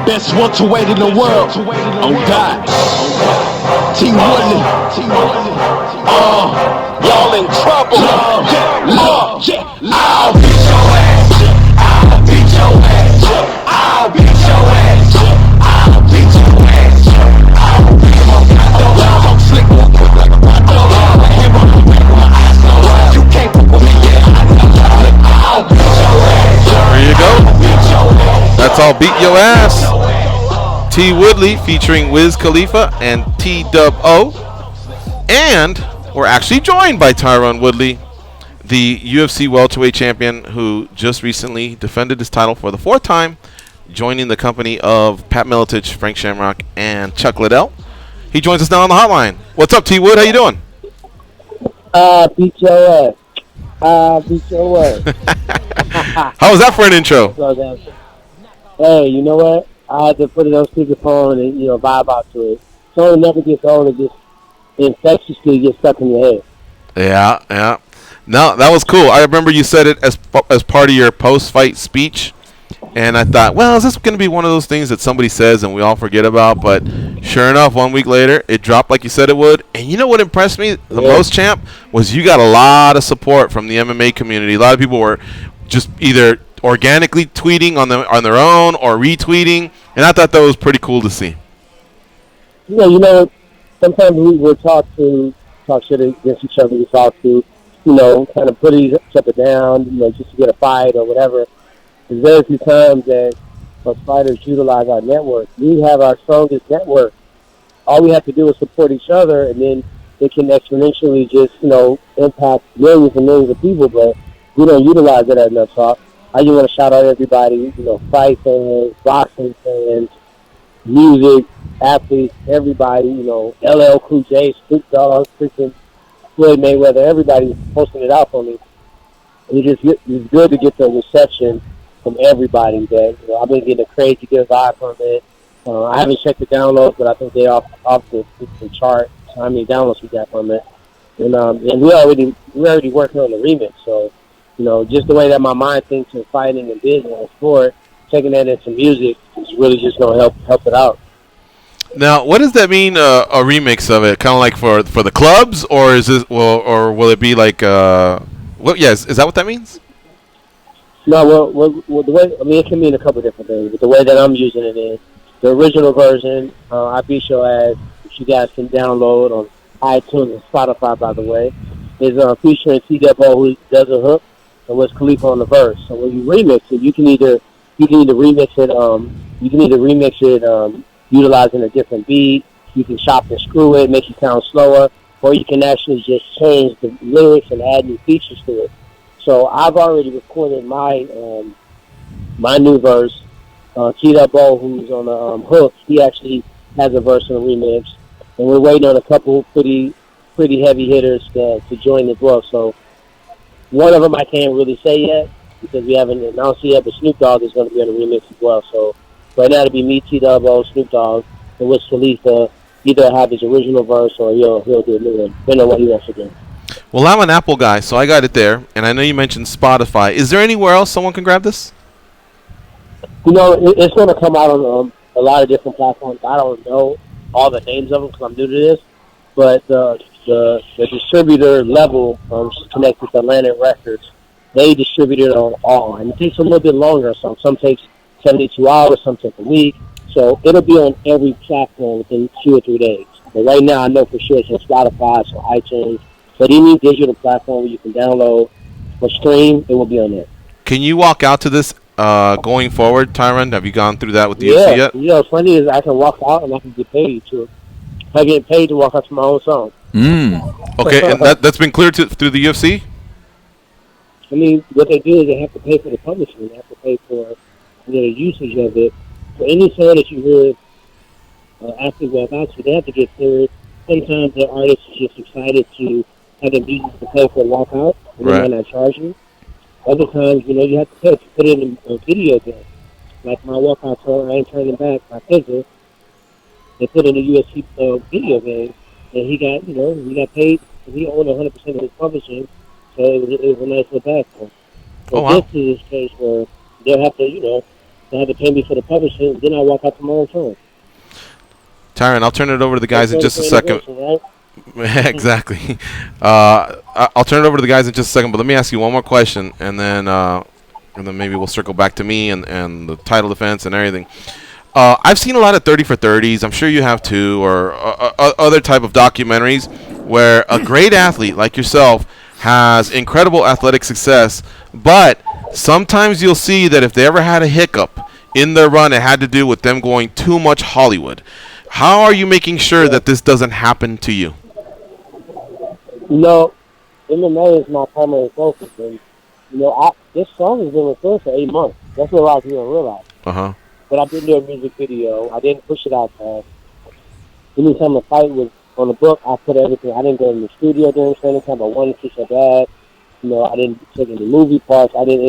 Best welterweight in the world. On God. T. Woodley. Y'all in trouble. I'll beat your ass. I'll beat your ass. I'll beat your ass. I'll beat your ass. I'll beat your ass. I'm slick, won't put like a pot. Him on the back with my eyes closed. You can't put me, I'll beat your ass. There you go. That's all. Beat your ass. T. Woodley featuring Wiz Khalifa and T-Dub-O. And we're actually joined by Tyron Woodley, the UFC welterweight champion who just recently defended his title for the 4th time, joining the company of Pat Miletich, Frank Shamrock, and Chuck Liddell. He joins us now on the hotline. What's up, T. Wood? How you doing? Beat your ass. Beat your ass. How was that for an intro? Hey, you know what? I had to put it on speakerphone and, vibe out to it. So it never gets old. It just infectiously gets stuck in your head. Yeah. No, that was cool. I remember you said it as part of your post-fight speech, and I thought, well, is this going to be one of those things that somebody says and we all forget about? But sure enough, 1 week later, it dropped like you said it would. And you know what impressed me the most, champ, was you got a lot of support from the MMA community. A lot of people were just either organically tweeting on their own or retweeting, and I thought that was pretty cool to see. Sometimes we will talk shit against each other. We talk to, kind of put each other down, just to get a fight or whatever. There's very few times that us fighters utilize our network. We have our strongest network. All we have to do is support each other, and then it can exponentially just, impact millions and millions of people, but we don't utilize it enough. So I just want to shout out everybody, fight fans, boxing fans, music, athletes, everybody, LL Cool J, Snoop Dogg, freaking Floyd Mayweather, everybody's posting it out for me. It's good to get the reception from everybody that, I've been getting a crazy good vibe from it. I haven't checked the downloads, but I think they're off the chart. How many downloads we got from it. And we're already working on the remix, so just the way that my mind thinks in fighting and business and sport, taking that into music is really just going to help it out. Now, what does that mean, a remix of it? Kind of like for the clubs, or is this, or will it be like, is that what that means? No, well, the way, it can mean a couple different things, but the way that I'm using it is, the original version, I beat your ass, which you guys can download on iTunes and Spotify, by the way, is featuring T-Dub-O, who does a hook, and Wiz Khalifa on the verse. So when you remix it, you can either remix it, utilizing a different beat. You can chop and screw it, make it sound slower, or you can actually just change the lyrics and add new features to it. So I've already recorded my new verse. T-Dub-O, who's on the hook, he actually has a verse in the remix, and we're waiting on a couple pretty heavy hitters to join as well. So one of them I can't really say yet because we haven't announced it yet, but Snoop Dogg is going to be on the remix as well. So right now it'll be me, T-Dub-O, Snoop Dogg, and Wiz Khalifa either have his original verse or he'll do a new one, depending on what he wants to do. Well, I'm an Apple guy, so I got it there, and I know you mentioned Spotify. Is there anywhere else someone can grab this? It's going to come out on a lot of different platforms. I don't know all the names of them because I'm new to this, but the distributor level connected to Atlantic Records, they distribute it on all, and it takes a little bit longer. Some takes 72 hours, some take a week. So it'll be on every platform within 2 or 3 days. But right now, I know for sure it's on Spotify, it's on iTunes. But any digital platform where you can download or stream, it will be on there. Can you walk out to this going forward, Tyron? Have you gone through that with the UFC yet? Yeah, what's funny is I can walk out and I can get paid to. I get paid to walk out to my own song. Okay, and that's been cleared through the UFC? I mean, what they do is they have to pay for the publishing. They have to pay for the usage of it. For any song that you hear after you walk out to, they have to get cleared. Sometimes the artist is just excited to have the music to pay for a walkout, and they might not charge you. Other times, you have to pay to put it in a video game. Like my walkout song, I Ain't Turning Back, my Fizzle, they put in a UFC video game, and he got paid, and he owned 100% of his publishing, so it was a nice little back for him. So this is a case where they'll have to, They had to pay me for the publishing. Then I walk out to my own firm. Tyron, I'll turn it over to the guys in just a second. Right? Exactly. I'll turn it over to the guys in just a second, but let me ask you one more question, and then maybe we'll circle back to me and the title defense and everything. I've seen a lot of 30 for 30s. I'm sure you have too, or other type of documentaries where a great athlete like yourself has incredible athletic success, but sometimes you'll see that if they ever had a hiccup in their run, it had to do with them going too much Hollywood. How are you making sure that this doesn't happen to you? MMA is my primary focus, and this song has been recorded for 8 months. That's what a lot of people don't realize. But I didn't do a music video. I didn't push it out fast. Anytime the fight was on the book, I put everything. I didn't go in the studio during training camp. I wanted to so bad. I didn't take any movie parts. I didn't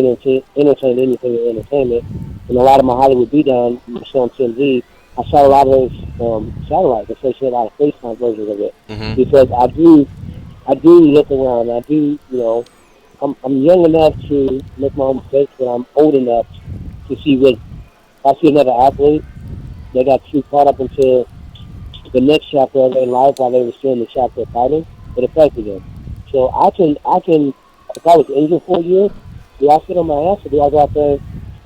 entertain anything in entertainment. And a lot of my Hollywood beatdown, show on TMZ, I shot a lot of those satellites, especially a lot of FaceTime versions of it. Because I do look around. I do, I'm young enough to make my own mistakes, but I'm old enough to see what, if I see another athlete, they got too caught up into the next chapter of their life while they were still in the chapter of fighting, it affected them. So I can, if I was injured for a year, do I sit on my ass or do I go out there,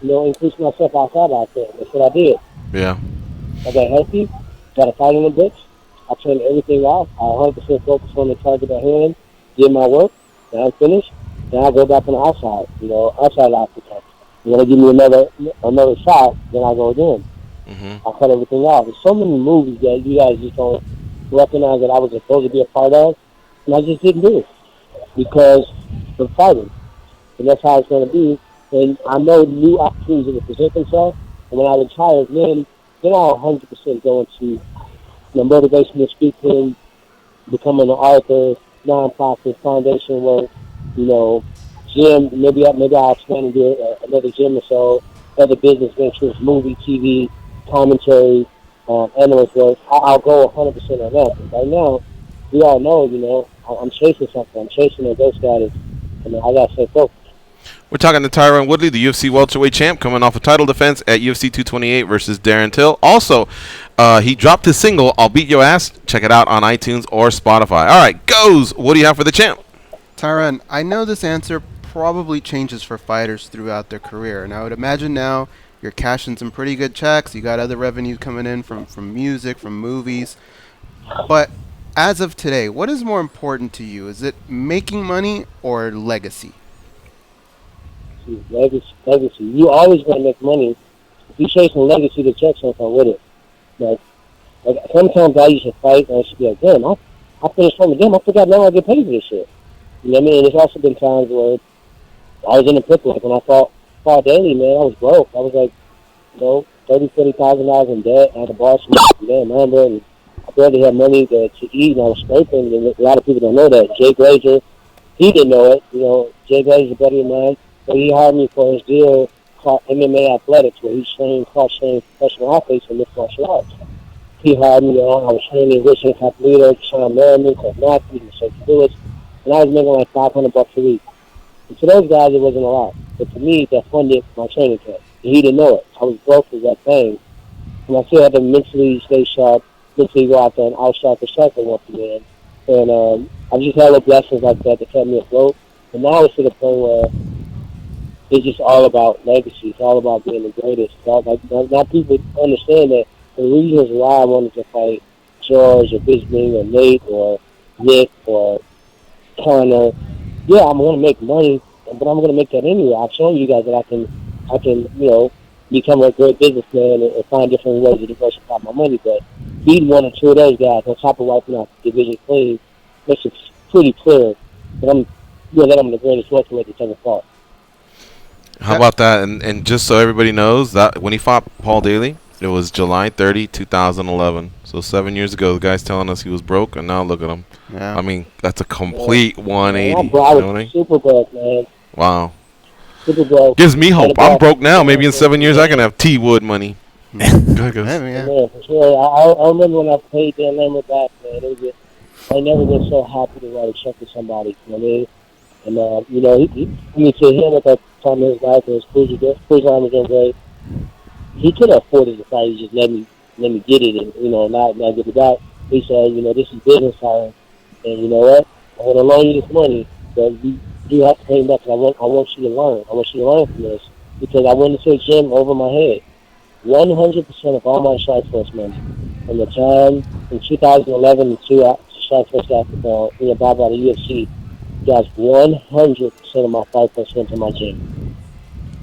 increase myself outside out there? That's what I did. Yeah. I got healthy, got a fight in the books. I turned everything off. I 100% focused on the target at hand, did my work, then I'm finished. Then I go back on the outside, outside life protect. You're going to give me another shot, then I go again. I cut everything off. There's so many movies that you guys just don't recognize that I was supposed to be a part of, and I just didn't do it because of fighting. And that's how it's going to be. And I know new opportunities will present themselves, and when I retire, then I'll 100% go into motivational speaking, becoming an author, non-profit foundation work, gym. Maybe I'll expand and do another gym or so, other business ventures, movie, TV, commentary, analyst work. I'll go 100% on that. But right now, we all know, I'm chasing something. I'm chasing a ghost status, and I got to stay focused. We're talking to Tyron Woodley, the UFC welterweight champ, coming off a title defense at UFC 228 versus Darren Till. Also, he dropped his single, I'll Beat Your Ass. Check it out on iTunes or Spotify. All right, goes. What do you have for the champ? Tyron, I know this answer probably changes for fighters throughout their career, and I would imagine now you're cashing some pretty good checks. You got other revenue coming in from music, from movies. But as of today, what is more important to you? Is it making money or legacy? Legacy. You always want to make money. If you're chasing legacy, the checks don't come with it. Like sometimes I used to fight and I should be like, damn, I finished from the game. I forgot now I get paid for this shit. You know what I mean? And there's also been times where I was in a pickle. Like when I fought daily, man, I was broke. I was like, $30,000 in debt. I had to borrow some damn number, and I barely had money to eat, and I was scraping. And a lot of people don't know that. Jay Glazer, he didn't know it. Jay Glazer's a buddy of mine. But he hired me for his deal called MMA Athletics, where he's training professional athletes in mixed martial arts. He hired me on. I was training Richard Capolito, Sean Merriman, Cliff Matthews, and Sergio Lewis, and I was making like $500 a week. And to those guys, it wasn't a lot. But to me, that funded my training camp. And he didn't know it. I was broke as that thing. And I still had to mentally stay sharp, mentally go out there and outshot the shark once again. And I just had like lessons like that kept me afloat. And now it's to the point where it's just all about legacy. It's all about being the greatest. Now people understand that the reasons why I wanted to fight George or Bisping or Nate or Nick or Connor, yeah, I'm going to make money, but I'm going to make that anyway. I've shown you guys that I can become a great businessman and find different ways to diversify my money. But beating one or two of those guys on top of wiping out the division clean makes it pretty clear that I'm the greatest welterweight that's ever fought. How about that? And just so everybody knows, that when he fought Paul Daly, it was July 30, 2011. So 7 years ago, the guy's telling us he was broke, and now look at him. Yeah. I mean, that's a complete 180. I was super broke, man. Wow. Super broke. Gives me hope. I'm broke now. Maybe in 7 years I can have T-Wood money. Yeah, for sure. I remember when I paid Dan Lambert back, man. I never been so happy to write a check to somebody. You know what I mean? And, he to him at that time in his life, his cruise line was doing great. he could have afforded the fight. He just let me get it, and not get it back. He said, this is business time, and you know what? I'm gonna loan you this money, but you have to pay me back. 'Cause I want you to learn. I want you to learn from this because I went into a gym over my head. 100% of all my Strike Force money from the time in 2011 until Strike Force got bought by the UFC. Guys, 100% of my Fight Force went to my gym,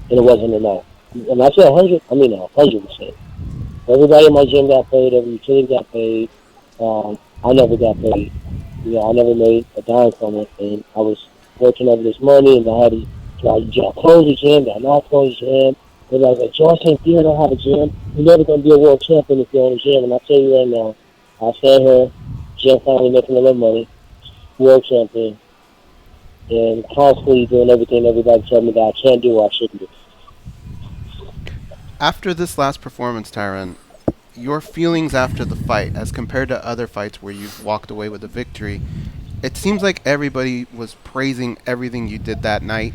and it wasn't enough. And I said 100, I mean 100%. Everybody in my gym got paid. Every utility got paid. I never got paid. I never made a dime from it, and I was working over this money, and I had to close the gym. I not close the gym. Everybody's like, George St. Pierre don't have a gym. You're never going to be a world champion if you own a gym. And I tell you right now, I stand here, gym finally making a little money, world champion, and constantly doing everything everybody told me that I can't do or I shouldn't do. After this last performance, Tyron, your feelings after the fight, as compared to other fights where you've walked away with a victory, it seems like everybody was praising everything you did that night.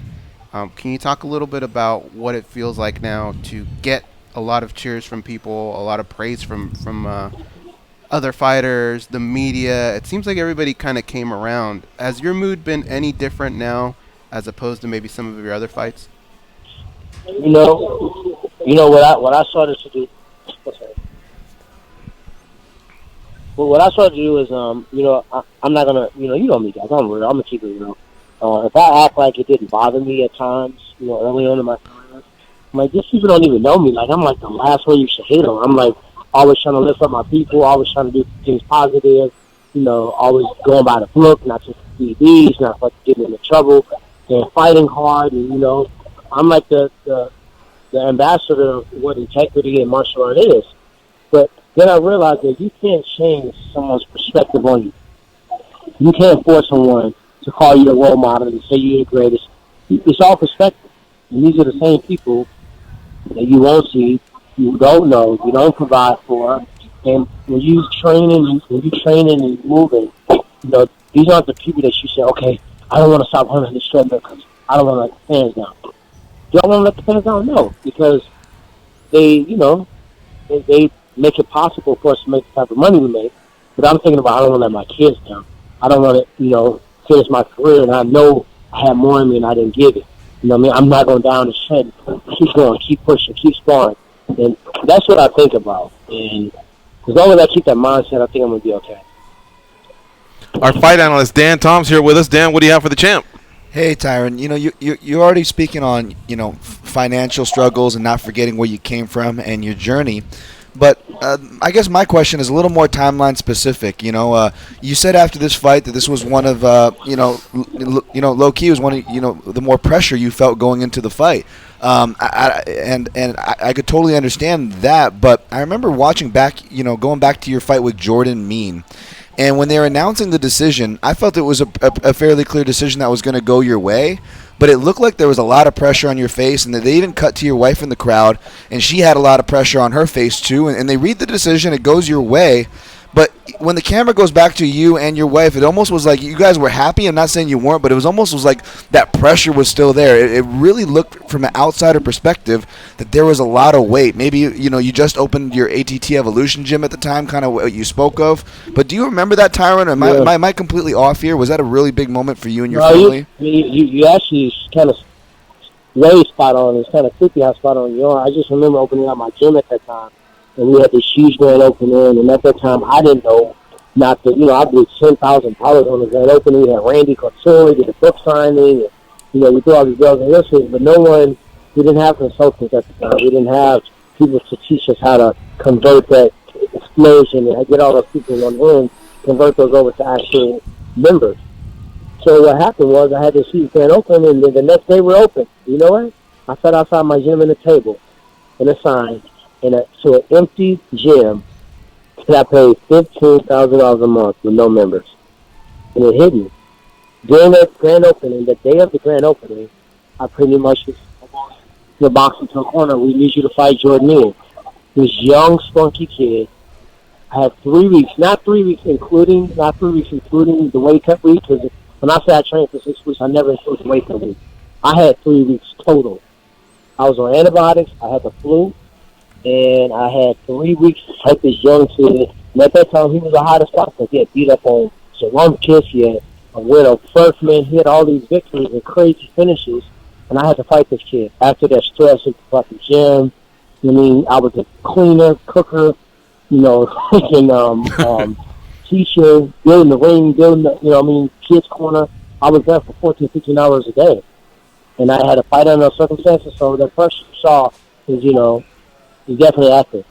Can you talk a little bit about what it feels like now to get a lot of cheers from people, a lot of praise from other fighters, the media? It seems like everybody kind of came around. Has your mood been any different now as opposed to maybe some of your other fights? What I started to do. Well, what I started to do is, I'm not gonna, you know me, guys. I'm real. I'm a keeper, if I act like it didn't bother me at times, early on in my career, I'm like, these people don't even know me. Like, I'm like the last one you should hate on. I'm like always trying to lift up my people, always trying to do things positive, always going by the book, not just DBs, not like getting into trouble, and fighting hard, and I'm like the ambassador of what integrity and martial art is. But then I realized that you can't change someone's perspective on you. You can't force someone to call you a role model and say you're the greatest. It's all perspective. And these are the same people that you won't see, you don't know, you don't provide for. And when you training and moving, these aren't the people that you say, okay, I don't want to stop running this treadmill because I don't want to let the fans down. You don't want to let the fans down? No, because they make it possible for us to make the type of money we make. But I'm thinking about I don't want to let my kids down. I don't want to, finish my career, and I know I had more in me and I didn't give it. I'm not going down the shed. Keep going, keep pushing, keep sparring. And that's what I think about. And as long as I keep that mindset, I think I'm going to be okay. Our fight analyst, Dan Tom's here with us. Dan, what do you have for the champ? Hey, Tyron, you're already speaking on, financial struggles and not forgetting where you came from and your journey. But I guess my question is a little more timeline specific. You said after this fight that this was one of, low key was one of, the more pressure you felt going into the fight. I could totally understand that. But I remember watching back, going back to your fight with Jordan Mean. And when they were announcing the decision, I felt it was a fairly clear decision that was going to go your way. But it looked like there was a lot of pressure on your face, and that they even cut to your wife in the crowd, and she had a lot of pressure on her face too. And they read the decision, it goes your way. But when the camera goes back to you and your wife, it almost was like you guys were happy. I'm not saying you weren't, but it was almost like that pressure was still there. It really looked from an outsider perspective that there was a lot of weight. Maybe, you just opened your ATT Evolution gym at the time, kind of what you spoke of. But do you remember that, Tyron? Am I completely off here? Was that a really big moment for you and your family? You actually kind of way spot on. It's kind of creepy how spot on you are. I just remember opening up my gym at that time. And we had this huge grand opening, and at that time, I didn't know not to, I blew $10,000 on the grand opening. We had Randy Couture, did a book signing, and, we threw all these bells and whistles, but we didn't have consultants at the time. We didn't have people to teach us how to convert that explosion and get all those people on the room, convert those over to actual members. So what happened was I had this huge grand opening, and then the next day we're open. You know what? I sat outside my gym in a table and a sign. To an empty gym that I paid $15,000 a month with no members. And it hit me. During that grand opening, the day of the grand opening, I pretty much was boxed into a corner. We need you to fight Jordan Mean. This young, spunky kid. I had 3 weeks, not 3 weeks including the weight cut week, because when I say I trained for 6 weeks, I never included the weight cut week. I had 3 weeks total. I was on antibiotics, I had the flu, and I had 3 weeks to fight this young kid. And at that time, he was the hottest fighter. He had beat up on Sharon Kiss. He had a widow Firstman. He had all these victories and crazy finishes. And I had to fight this kid. After that stress at the fucking gym, I mean, I was a cleaner, cooker, freaking teacher, building the ring, kids' corner. I was there for 14, 15 hours a day. And I had to fight under those circumstances, so the first you saw is, he's definitely active.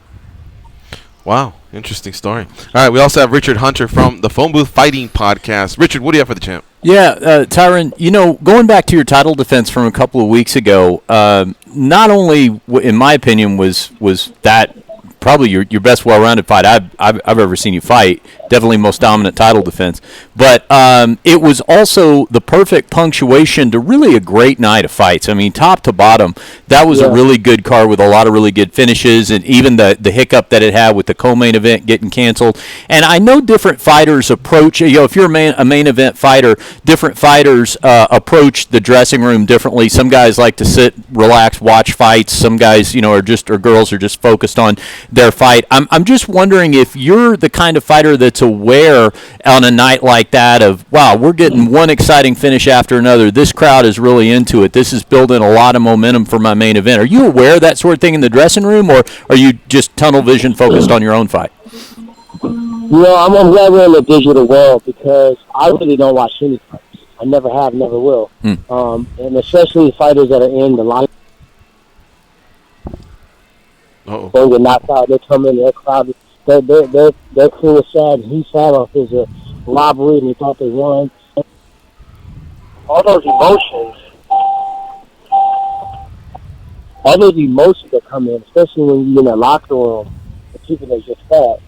Wow, interesting story. All right, we also have Richard Hunter from the Phone Booth Fighting Podcast. Richard, what do you have for the champ? Yeah, Tyron, going back to your title defense from a couple of weeks ago, not only, in my opinion, was that probably your best well-rounded fight I've ever seen you fight, definitely most dominant title defense, but it was also the perfect punctuation to really a great night of fights. I mean, top to bottom, that was a really good card with a lot of really good finishes, and even the hiccup that it had with the co-main event getting canceled. And I know different fighters approach, if you're a main event fighter, different fighters approach the dressing room differently. Some guys like to sit, relax, watch fights. Some guys, or girls are just focused on their fight. I'm just wondering if you're the kind of fighter that's aware on a night like that of, wow, we're getting one exciting finish after another. This crowd is really into it. This is building a lot of momentum for my main event. Are you aware of that sort of thing in the dressing room, or are you just tunnel vision focused on your own fight? I'm glad we're in the digital world because I really don't watch any fights. I never have, never will. And especially fighters that are in the line. Don't get knocked out. They come in, they're crowded. They're cool and sad, and he's sad off his robbery, and they thought they won. All those emotions that come in, especially when you're in that locker room, the people that just fat.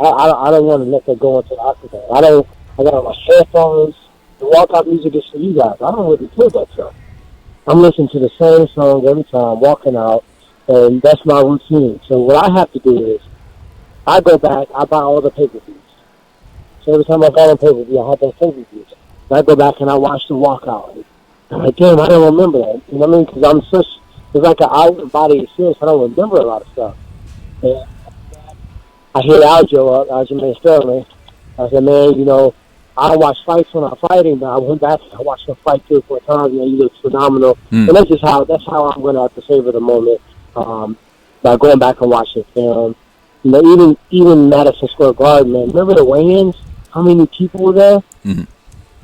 I don't want to let that go into the octagon. I got my headphones. The walkout music is for you guys. I don't really feel that stuff. I'm listening to the same song every time, walking out, and that's my routine. So what I have to do is, I go back, I buy all the pay-per-views. So every time I buy a pay-per-view, I have those pay-per-views. And I go back and I watch the walkout. And I'm like, damn, I don't remember that. You know what I mean? Because it's like an out-of-body experience. I don't remember a lot of stuff. And I hit Aljamain Sterling. I said, man, I don't watch fights when I'm fighting, but I went back and I watched him fight 3 or 4 times. He looks phenomenal. And that's how I'm going to have to savor the moment by going back and watching film. Even Madison Square Garden, man. Remember the weigh-ins? How many people were there? Mm-hmm.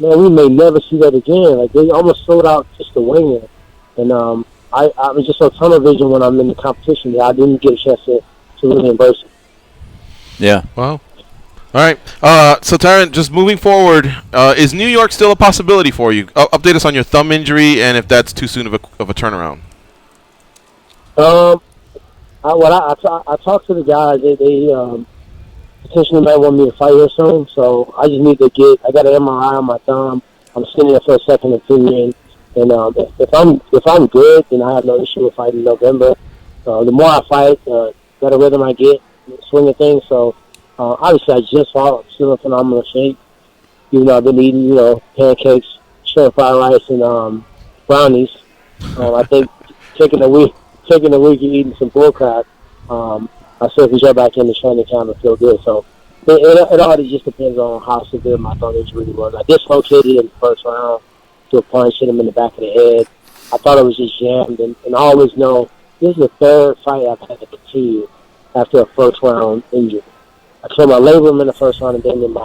Man, we may never see that again. Like, they almost sold out just the weigh-in. And I was just on tunnel vision when I'm in the competition. I didn't get a chance to really embrace it. Yeah. Wow. All right. So, Tyron, just moving forward, is New York still a possibility for you? Update us on your thumb injury and if that's too soon of a turnaround. I talked to the guys. They potentially might want me to fight here soon. So I just need to I got an MRI on my thumb. I'm sitting there for a second opinion. And if I'm good, then I have no issue with fighting in November. The more I fight, the better rhythm I get, swinging things. So obviously I just fought. I'm still in phenomenal shape. Even though I've been eating, pancakes, shrimp fried rice, and brownies. I think taking a week and eating some bullcrap, I still can get back in the training camp and feel good. So it all just depends on how severe my thumb injury was. I dislocated in the first round to a punch, hit him in the back of the head. I thought it was just jammed, and I always know this is the third fight I've had to continue after a first round injury. I killed my labrum in the first round, and then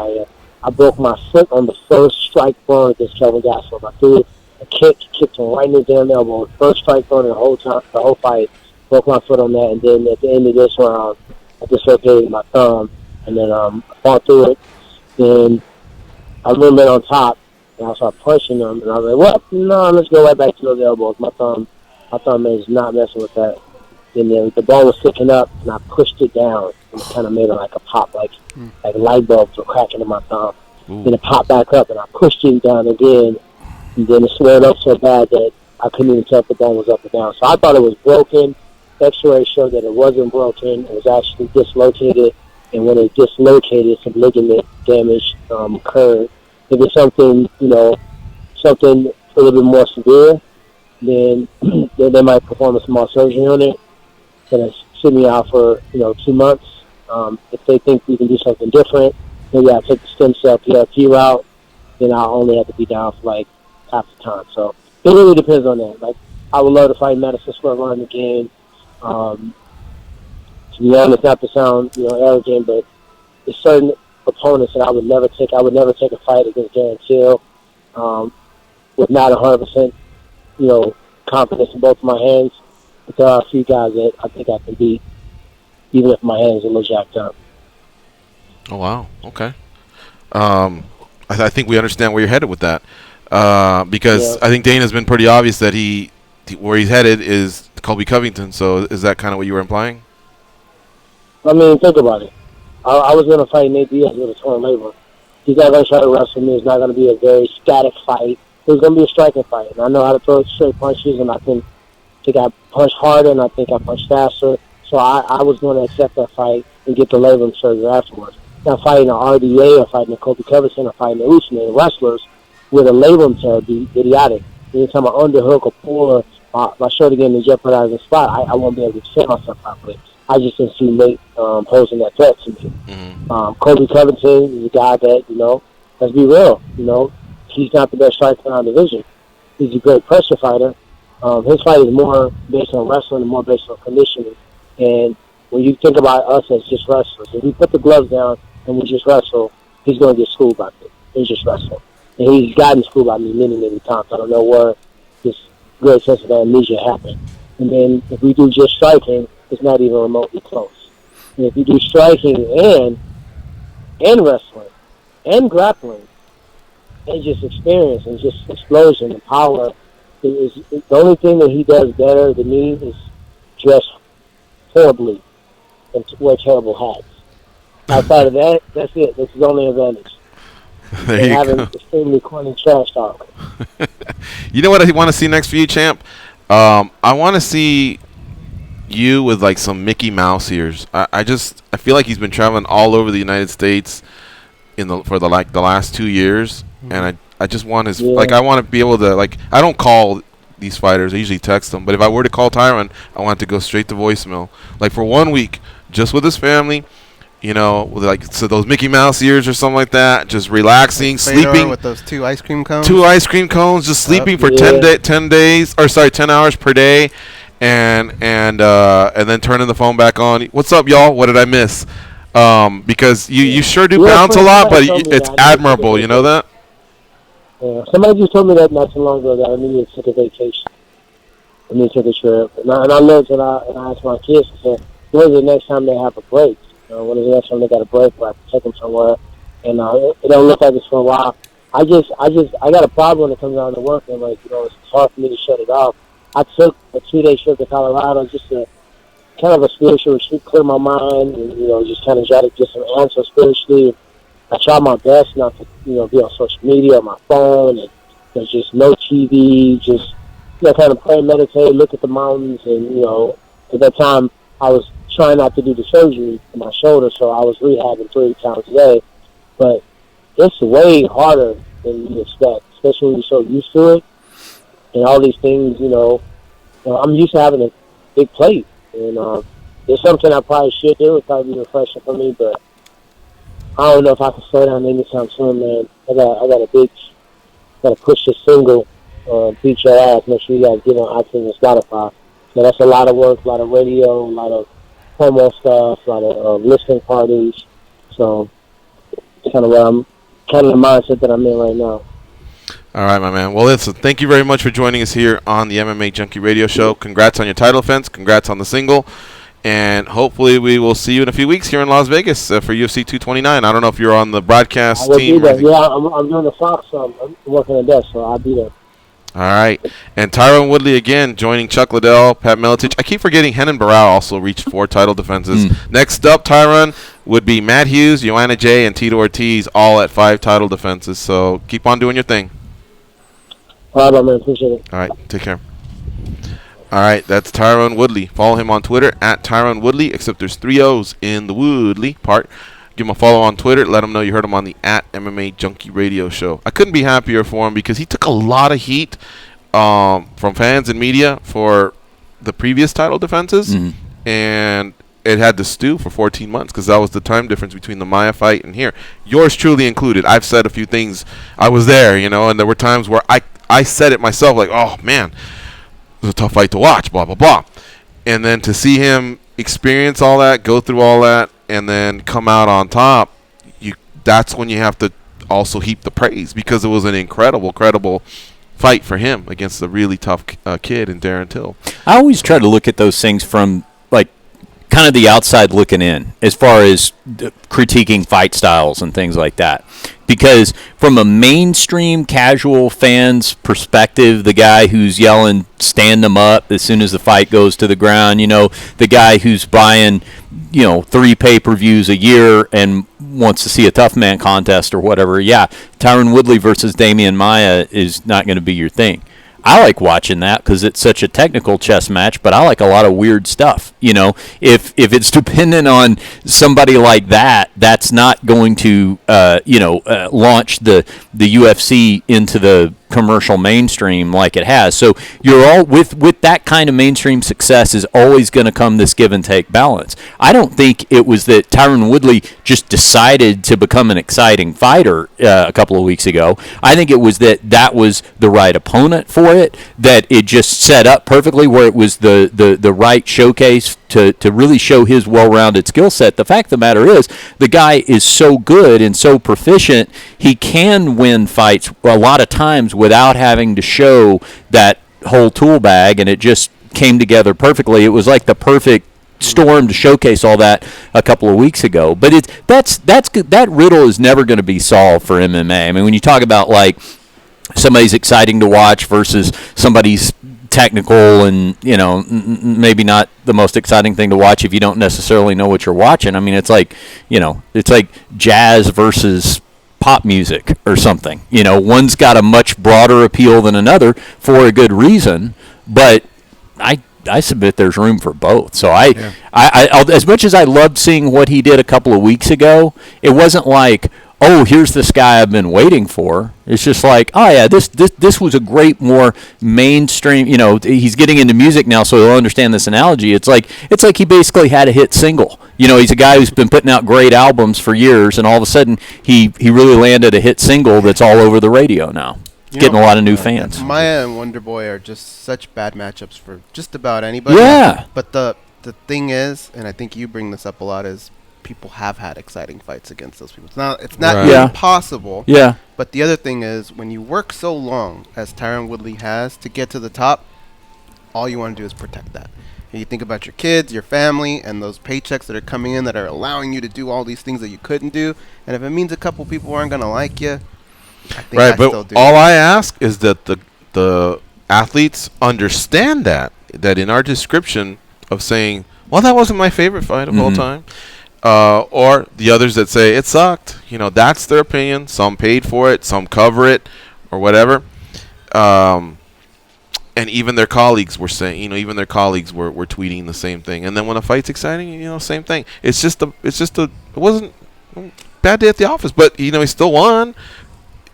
I broke my foot on the first strike thrown against Kelvin Gastelum. I threw a kicked him right in the damn elbow. First strike thrown in the whole fight. Broke my foot on that, and then at the end of this round, I dislocated my thumb, and then I fought through it. And I remember on top, and I started punching them, and I was like, "What? No, let's go right back to those elbows." My thumb is not messing with that. And then the ball was sticking up, and I pushed it down, and it kind of made it like a pop, like light bulbs were cracking in my thumb. Then it popped back up, and I pushed it down again, and then it swelled up so bad that I couldn't even tell if the bone was up or down. So I thought it was broken. X-ray showed that it wasn't broken. It was actually dislocated, and when it dislocated, some ligament damage occurred. If it's something, something a little bit more severe, then they might perform a small surgery on it. But as sit me out for 2 months. If they think we can do something different, maybe I'll take the stem cell PRP route. Then I'll only have to be down for like half the time. So it really depends on that. Like, I would love to fight Madison Square Garden again. To be honest, not to sound arrogant, but there's certain opponents that I would never take. I would never take a fight against Darren Till with not 100% confidence in both of my hands. But there are a few guys that I think I can beat, even if my hands are a little jacked up. Oh, wow. Okay. I think we understand where you're headed with that, because I think Dana's been pretty obvious that where he's headed is Colby Covington. So is that kind of what you were implying? I mean, think about it. I was going to fight Nate Diaz with a torn labrum. He's not going to try to wrestle me. It's not going to be a very static fight. It's going to be a striking fight. And I know how to throw straight punches, and I think I punch harder, and I think I punch faster. So I was going to accept that fight and get the labrum surgery afterwards. Now, fighting an RDA or fighting a Colby Covington or fighting an Usman, wrestlers with a labrum tear would be idiotic. Anytime I underhook or pull my shoulder getting in a jeopardizing spot, I won't be able to defend myself properly. I just didn't see Nate posing that threat to me. Colby Covington is a guy that, let's be real, he's not the best striker in our division. He's a great pressure fighter. His fight is more based on wrestling and more based on conditioning. And when you think about us as just wrestlers, if we put the gloves down and we just wrestle, he's going to get schooled by me. He's just wrestling. And he's gotten schooled by me many, many times. I don't know where this great sense of amnesia happened. And then if we do just striking, it's not even remotely close. And if you do striking and wrestling and grappling and just experience and just explosion and power, the only thing that he does better than me is dress horribly and wear terrible hats. Outside of that, that's it. That's his only advantage. There you having go. extremely corny trash talk. You know what I want to see next for you, champ? I want to see you with like some Mickey Mouse ears. I feel like he's been traveling all over the United States for the last 2 years, and I just want his I want to be able to I don't call these fighters. I usually text them, but if I were to call Tyron, I want it to go straight to voicemail, like for 1 week, just with his family. So those Mickey Mouse ears or something like that, just relaxing, sleeping with those 2 ice cream cones. 2 ice cream cones, just sleeping for 10 hours per day, and then turning the phone back on. What's up, y'all? What did I miss? Because you sure do bounce a lot, but it's admirable. You know that? Yeah, somebody just told me that not too long ago that I needed to take a vacation. I need to take a trip, and I looked and I asked my kids, I said, "When's the next time they have a break? When is the next time they got a break where I can take them somewhere?" And it don't look like it's for a while. I got a problem when it comes down to work, and it's hard for me to shut it off. I took a 2-day trip to Colorado just to kind of a spiritual retreat, clear my mind, and just kind of try to get some answers spiritually. I try my best not to be on social media or my phone, and there's just no TV, just kind of pray, meditate, look at the mountains, and at that time I was trying not to do the surgery for my shoulder, so I was rehabbing 3 times a day. But it's way harder than you expect, especially when you're so used to it. And all these things, I'm used to having a big plate. And it's something I probably should do. It'd probably be refreshing for me, but I don't know if I can slow down anytime soon, man. I got to push this single, Beat Your Ass. Make sure you guys get on iTunes and Spotify. So that's a lot of work, a lot of radio, a lot of promo stuff, a lot of listening parties. So it's kind of the mindset that I'm in right now. All right, my man. Well, listen, thank you very much for joining us here on the MMA Junkie Radio Show. Congrats on your title defense. Congrats on the single. And hopefully we will see you in a few weeks here in Las Vegas for UFC 229. I don't know if you're on the broadcast team. Yeah, I'm doing the Fox. I'm working the desk, so I'll be there. All right. And Tyron Woodley again joining Chuck Liddell, Pat Miletich. I keep forgetting Henan Barao also reached 4 title defenses. Next up, Tyron, would be Matt Hughes, Joanna Jay, and Tito Ortiz, all at 5 title defenses. So keep on doing your thing. All right, man. Appreciate it. All right. Take care. All right. That's Tyron Woodley. Follow him on Twitter at Tyron Woodley, except there's 3 O's in the Woodley part. Give him a follow on Twitter. Let him know you heard him on the at MMA Junkie Radio Show. I couldn't be happier for him because he took a lot of heat from fans and media for the previous title defenses. and it had to stew for 14 months because that was the time difference between the Maia fight and here. Yours truly included. I've said a few things. I was there, and there were times where I said it myself, like, oh, man, it was a tough fight to watch, blah, blah, blah. And then to see him experience all that, go through all that, and then come out on top, that's when you have to also heap the praise because it was an incredible fight for him against a really tough kid in Darren Till. I always try to look at those things from, like, kind of the outside looking in as far as critiquing fight styles and things like that. Because from a mainstream casual fan's perspective, the guy who's yelling, stand them up as soon as the fight goes to the ground, the guy who's buying, 3 pay-per-views a year and wants to see a tough man contest or whatever, Tyron Woodley versus Damian Maia is not going to be your thing. I like watching that because it's such a technical chess match, but I like a lot of weird stuff. If it's dependent on somebody like that, that's not going to launch the UFC into the commercial mainstream like it has. So you're all with that kind of mainstream success is always going to come this give and take balance. I don't think it was that Tyron Woodley just decided to become an exciting fighter a couple of weeks ago. I think it was that was the right opponent for it, that it just set up perfectly where it was the right showcase to really show his well-rounded skill set. The fact of the matter is the guy is so good and so proficient, he can win fights a lot of times without having to show that whole tool bag, and it just came together perfectly. It was like the perfect storm to showcase all that a couple of weeks ago. But that riddle is never going to be solved for MMA. I mean, when you talk about like somebody's exciting to watch versus somebody's technical and maybe not the most exciting thing to watch if you don't necessarily know what you're watching. I mean, it's like jazz versus pop music or something. One's got a much broader appeal than another for a good reason, but I submit there's room for both. So I as much as I loved seeing what he did a couple of weeks ago, it wasn't like, oh, here's this guy I've been waiting for. It's just like, oh yeah, this was a great, more mainstream. He's getting into music now, so he'll understand this analogy. It's like he basically had a hit single. He's a guy who's been putting out great albums for years, and all of a sudden he really landed a hit single that's all over the radio now. Getting a lot of new fans. Maya and Wonder Boy are just such bad matchups for just about anybody. Yeah. But the thing is, and I think you bring this up a lot, is people have had exciting fights against those people. It's not right. impossible. Yeah. But the other thing is, when you work so long as Tyron Woodley has to get to the top, all you want to do is protect that. And you think about your kids, your family, and those paychecks that are coming in that are allowing you to do all these things that you couldn't do. And if it means a couple people aren't going to like you, I think right, I but still do. all I ask is that the athletes understand that in our description of saying, well, that wasn't my favorite fight of all time, or the others that say it sucked, that's their opinion. Some paid for it, some cover it, or whatever. And even their colleagues were saying, were tweeting the same thing. And then when a fight's exciting, same thing. It wasn't a bad day at the office, but he still won.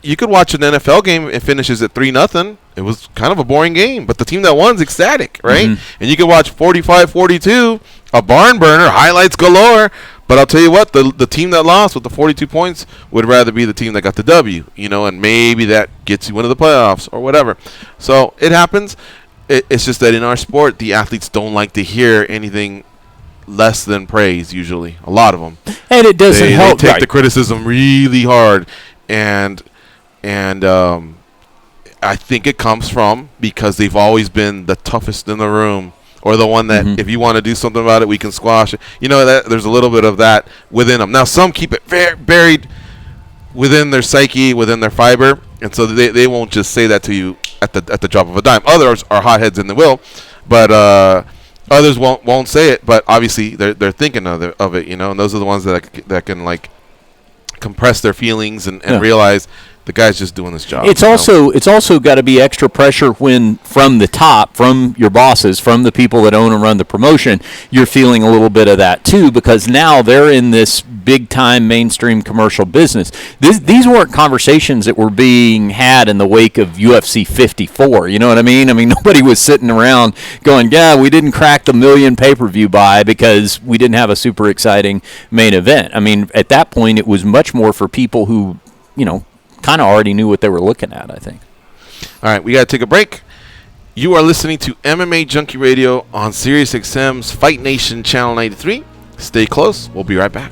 You could watch an NFL game and finishes at 3-0. It was kind of a boring game, but the team that won's ecstatic, right? And you could watch 45-42, a barn burner, highlights galore. But I'll tell you what, the team that lost with the 42 points would rather be the team that got the W, and maybe that gets you into the playoffs or whatever. So it happens. It's just that in our sport, the athletes don't like to hear anything less than praise, usually. A lot of them. And it doesn't help. They take the criticism really hard, and I think it comes from because they've always been the toughest in the room, or the one that if you want to do something about it, we can squash it. That there's a little bit of that within them. Now, some keep it buried within their psyche, within their fiber, and so they won't just say that to you at the drop of a dime. Others are hotheads and they will, but others won't say it. But obviously, they're thinking of it, and those are the ones that can like compress their feelings and realize The guy's just doing his job. It's also got to be extra pressure when from the top, from your bosses, from the people that own and run the promotion, you're feeling a little bit of that too, because now they're in this big time mainstream commercial business. These weren't conversations that were being had in the wake of UFC 54. You know what I mean? I mean, nobody was sitting around going, yeah, we didn't crack the million pay-per-view buy because we didn't have a super exciting main event. I mean, at that point, it was much more for people who, kind of already knew what they were looking at, I think. All right, we got to take a break. You are listening to MMA Junkie Radio on SiriusXM's Fight Nation Channel 93. Stay close. We'll be right back.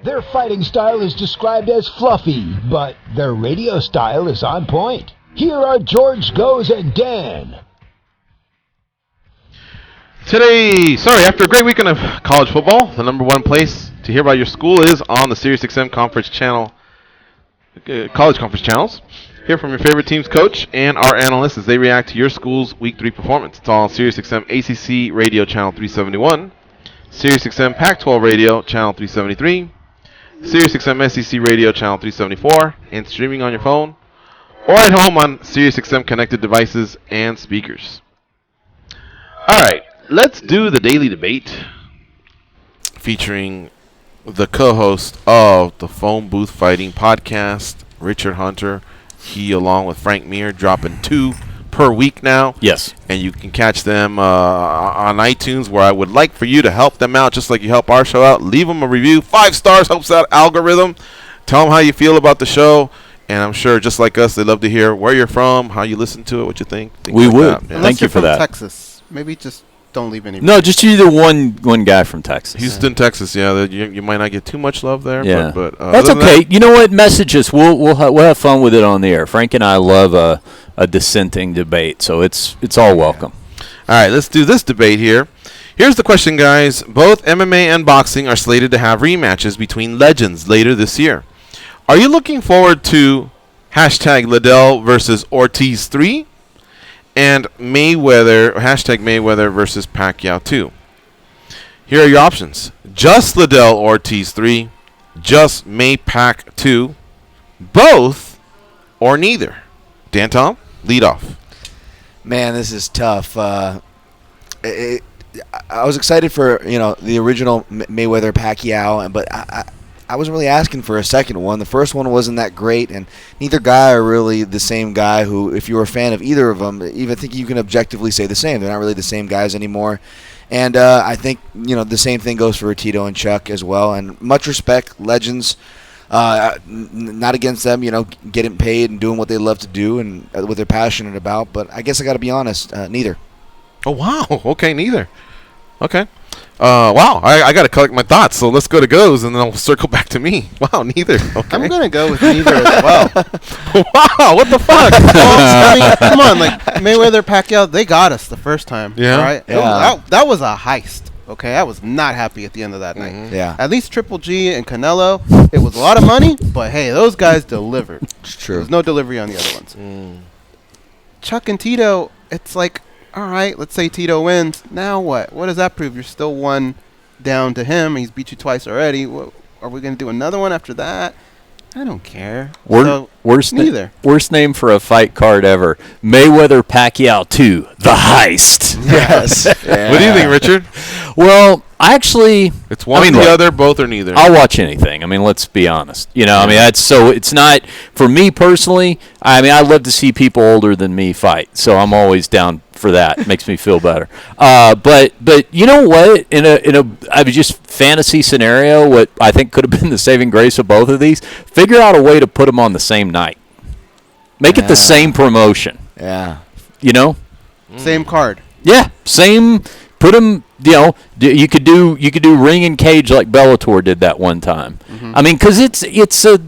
Their fighting style is described as fluffy, but their radio style is on point. Here are George Goes and Dan. Today, after a great weekend of college football, the number one place to hear about your school is on the SiriusXM Conference Channel, college conference channels. Hear from your favorite team's coach and our analysts as they react to your school's Week 3 performance. It's all on SiriusXM ACC Radio Channel 371, SiriusXM Pac-12 Radio Channel 373, SiriusXM SEC Radio Channel 374, and streaming on your phone or at home on SiriusXM connected devices and speakers. All right, let's do the daily debate featuring the co-host of the Phone Booth Fighting Podcast, Richard Hunter. He, along with Frank Mir, dropping 2 per week now. Yes. And you can catch them on iTunes, where I would like for you to help them out just like you help our show out. Leave them a review. 5 stars helps out algorithm. Tell them how you feel about the show. And I'm sure, just like us, they love to hear where you're from, how you listen to it, what you think. We like would. That, yeah. Thank you for that. Texas. Maybe just don't leave any. No, just either one guy from Texas. Houston, Texas. Yeah, you might not get too much love there. Yeah, but that's okay. You know what? Message us. We'll have fun with it on the air. Frank and I love a dissenting debate, so it's all welcome. All right, let's do this debate here. Here's the question, guys. Both MMA and boxing are slated to have rematches between legends later this year. Are you looking forward to #Liddell versus Ortiz 3 and Mayweather versus Pacquiao 2? Here are your options. Just Liddell Ortiz 3, just May-Pac 2, both, or neither. Dan Tom, lead off. Man, this is tough. I was excited for the original Mayweather Pacquiao, but I wasn't really asking for a second one. The first one wasn't that great, and neither guy are really the same guy who, if you were a fan of either of them, even think you can objectively say the same. They're not really the same guys anymore. And I think, the same thing goes for Tito and Chuck as well. And much respect, legends, not against them, getting paid and doing what they love to do and what they're passionate about. But I guess I got to be honest, neither. Oh, wow. Okay, neither. Okay. Wow, I got to collect my thoughts, so let's go to goes, and then I'll circle back to me. Wow, neither. Okay. I'm going to go with neither as well. Wow, what the fuck? I mean, come on, like Mayweather, Pacquiao, they got us the first time. Yeah. Right? Yeah. That was a heist. Okay, I was not happy at the end of that night. Yeah. At least Triple G and Canelo, it was a lot of money, but hey, those guys delivered. It's true. There's no delivery on the other ones. Chuck and Tito, it's like, all right, let's say Tito wins. Now what? What does that prove? You're still one down to him. He's beat you twice already. Are we going to do another one after that? I don't care. Worst name for a fight card ever. Mayweather Pacquiao 2, The Heist. Yes. What do you think, Richard? Well, actually, it's one or the other, both or neither. I'll watch anything. I mean, let's be honest. I mean, it's not for me personally. I mean, I love to see people older than me fight, so I'm always down for that. It makes me feel better. But you know what? In a just fantasy scenario, what I think could have been the saving grace of both of these, figure out a way to put them on the same night. Make it the same promotion. Yeah. Same card. Yeah, same. Put them. You could do ring and cage like Bellator did that one time. Mm-hmm. I mean, because it's a.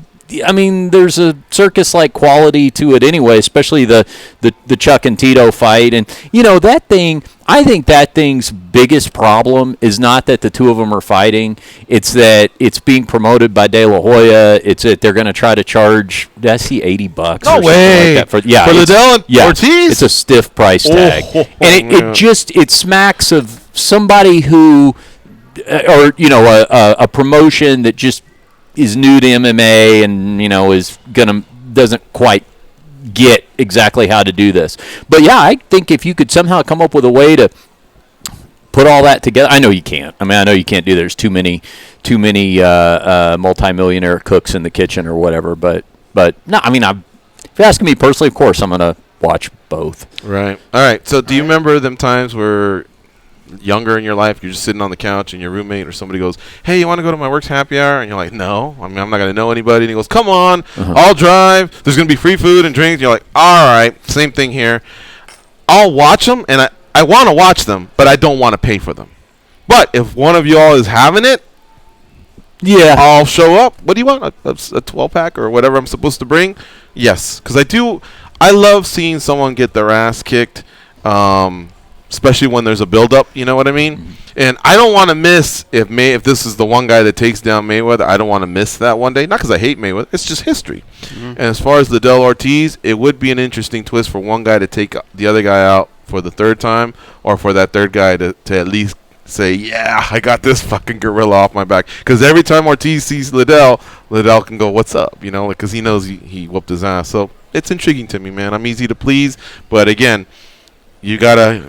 I mean, there's a circus-like quality to it anyway, especially the Chuck and Tito fight. And, that thing, I think that thing's biggest problem is not that the two of them are fighting. It's that it's being promoted by De La Hoya. It's that they're going to try to charge, did I see $80? No way. Like that for Liddell and Ortiz? It's a stiff price tag. And it smacks of somebody who, or, a promotion that just is new to MMA and doesn't quite get exactly how to do this. But yeah, I think if you could somehow come up with a way to put all that together, I know you can't. I mean, I know you can't do. There's too many multimillionaire cooks in the kitchen or whatever. But no, I mean, if you're asking me personally, of course I'm gonna watch both. Right. All right. So do you remember them times where younger in your life, you're just sitting on the couch and your roommate or somebody goes, hey, you want to go to my work's happy hour? And you're like, no, I mean, I'm not going to know anybody. And he goes, come on, I'll drive. There's going to be free food and drinks. And you're like, all right, same thing here. I'll watch them, and I want to watch them, but I don't want to pay for them. But if one of y'all is having it, Yeah. I'll show up. What do you want? A 12-pack or whatever I'm supposed to bring? Yes, because I love seeing someone get their ass kicked, especially when there's a build-up. You know what I mean? Mm-hmm. And I don't want to miss if this is the one guy that takes down Mayweather. I don't want to miss that one day. Not because I hate Mayweather. It's just history. Mm-hmm. And as far as Liddell Ortiz, it would be an interesting twist for one guy to take the other guy out for the third time, or for that third guy to at least say, yeah, I got this fucking gorilla off my back. Because every time Ortiz sees Liddell can go, what's up? You know, because he knows he whooped his ass. So it's intriguing to me, man. I'm easy to please, but again, you gotta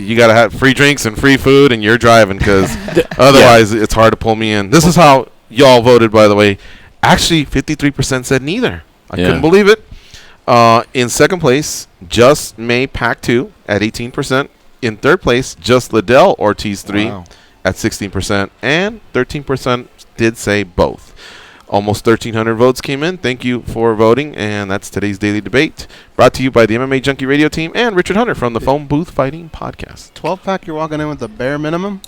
have free drinks and free food, and you're driving, because otherwise it's hard to pull me in. This is how y'all voted, by the way. Actually, 53% said neither. I couldn't believe it. In second place, Just May Pack 2 at 18%. In third place, Just Liddell Ortiz 3 at 16%. And 13% did say both. Almost 1,300 votes came in. Thank you for voting. And that's today's Daily Debate. Brought to you by the MMA Junkie Radio team and Richard Hunter from the Phone Booth Fighting Podcast. 12-pack, you're walking in with the bare minimum?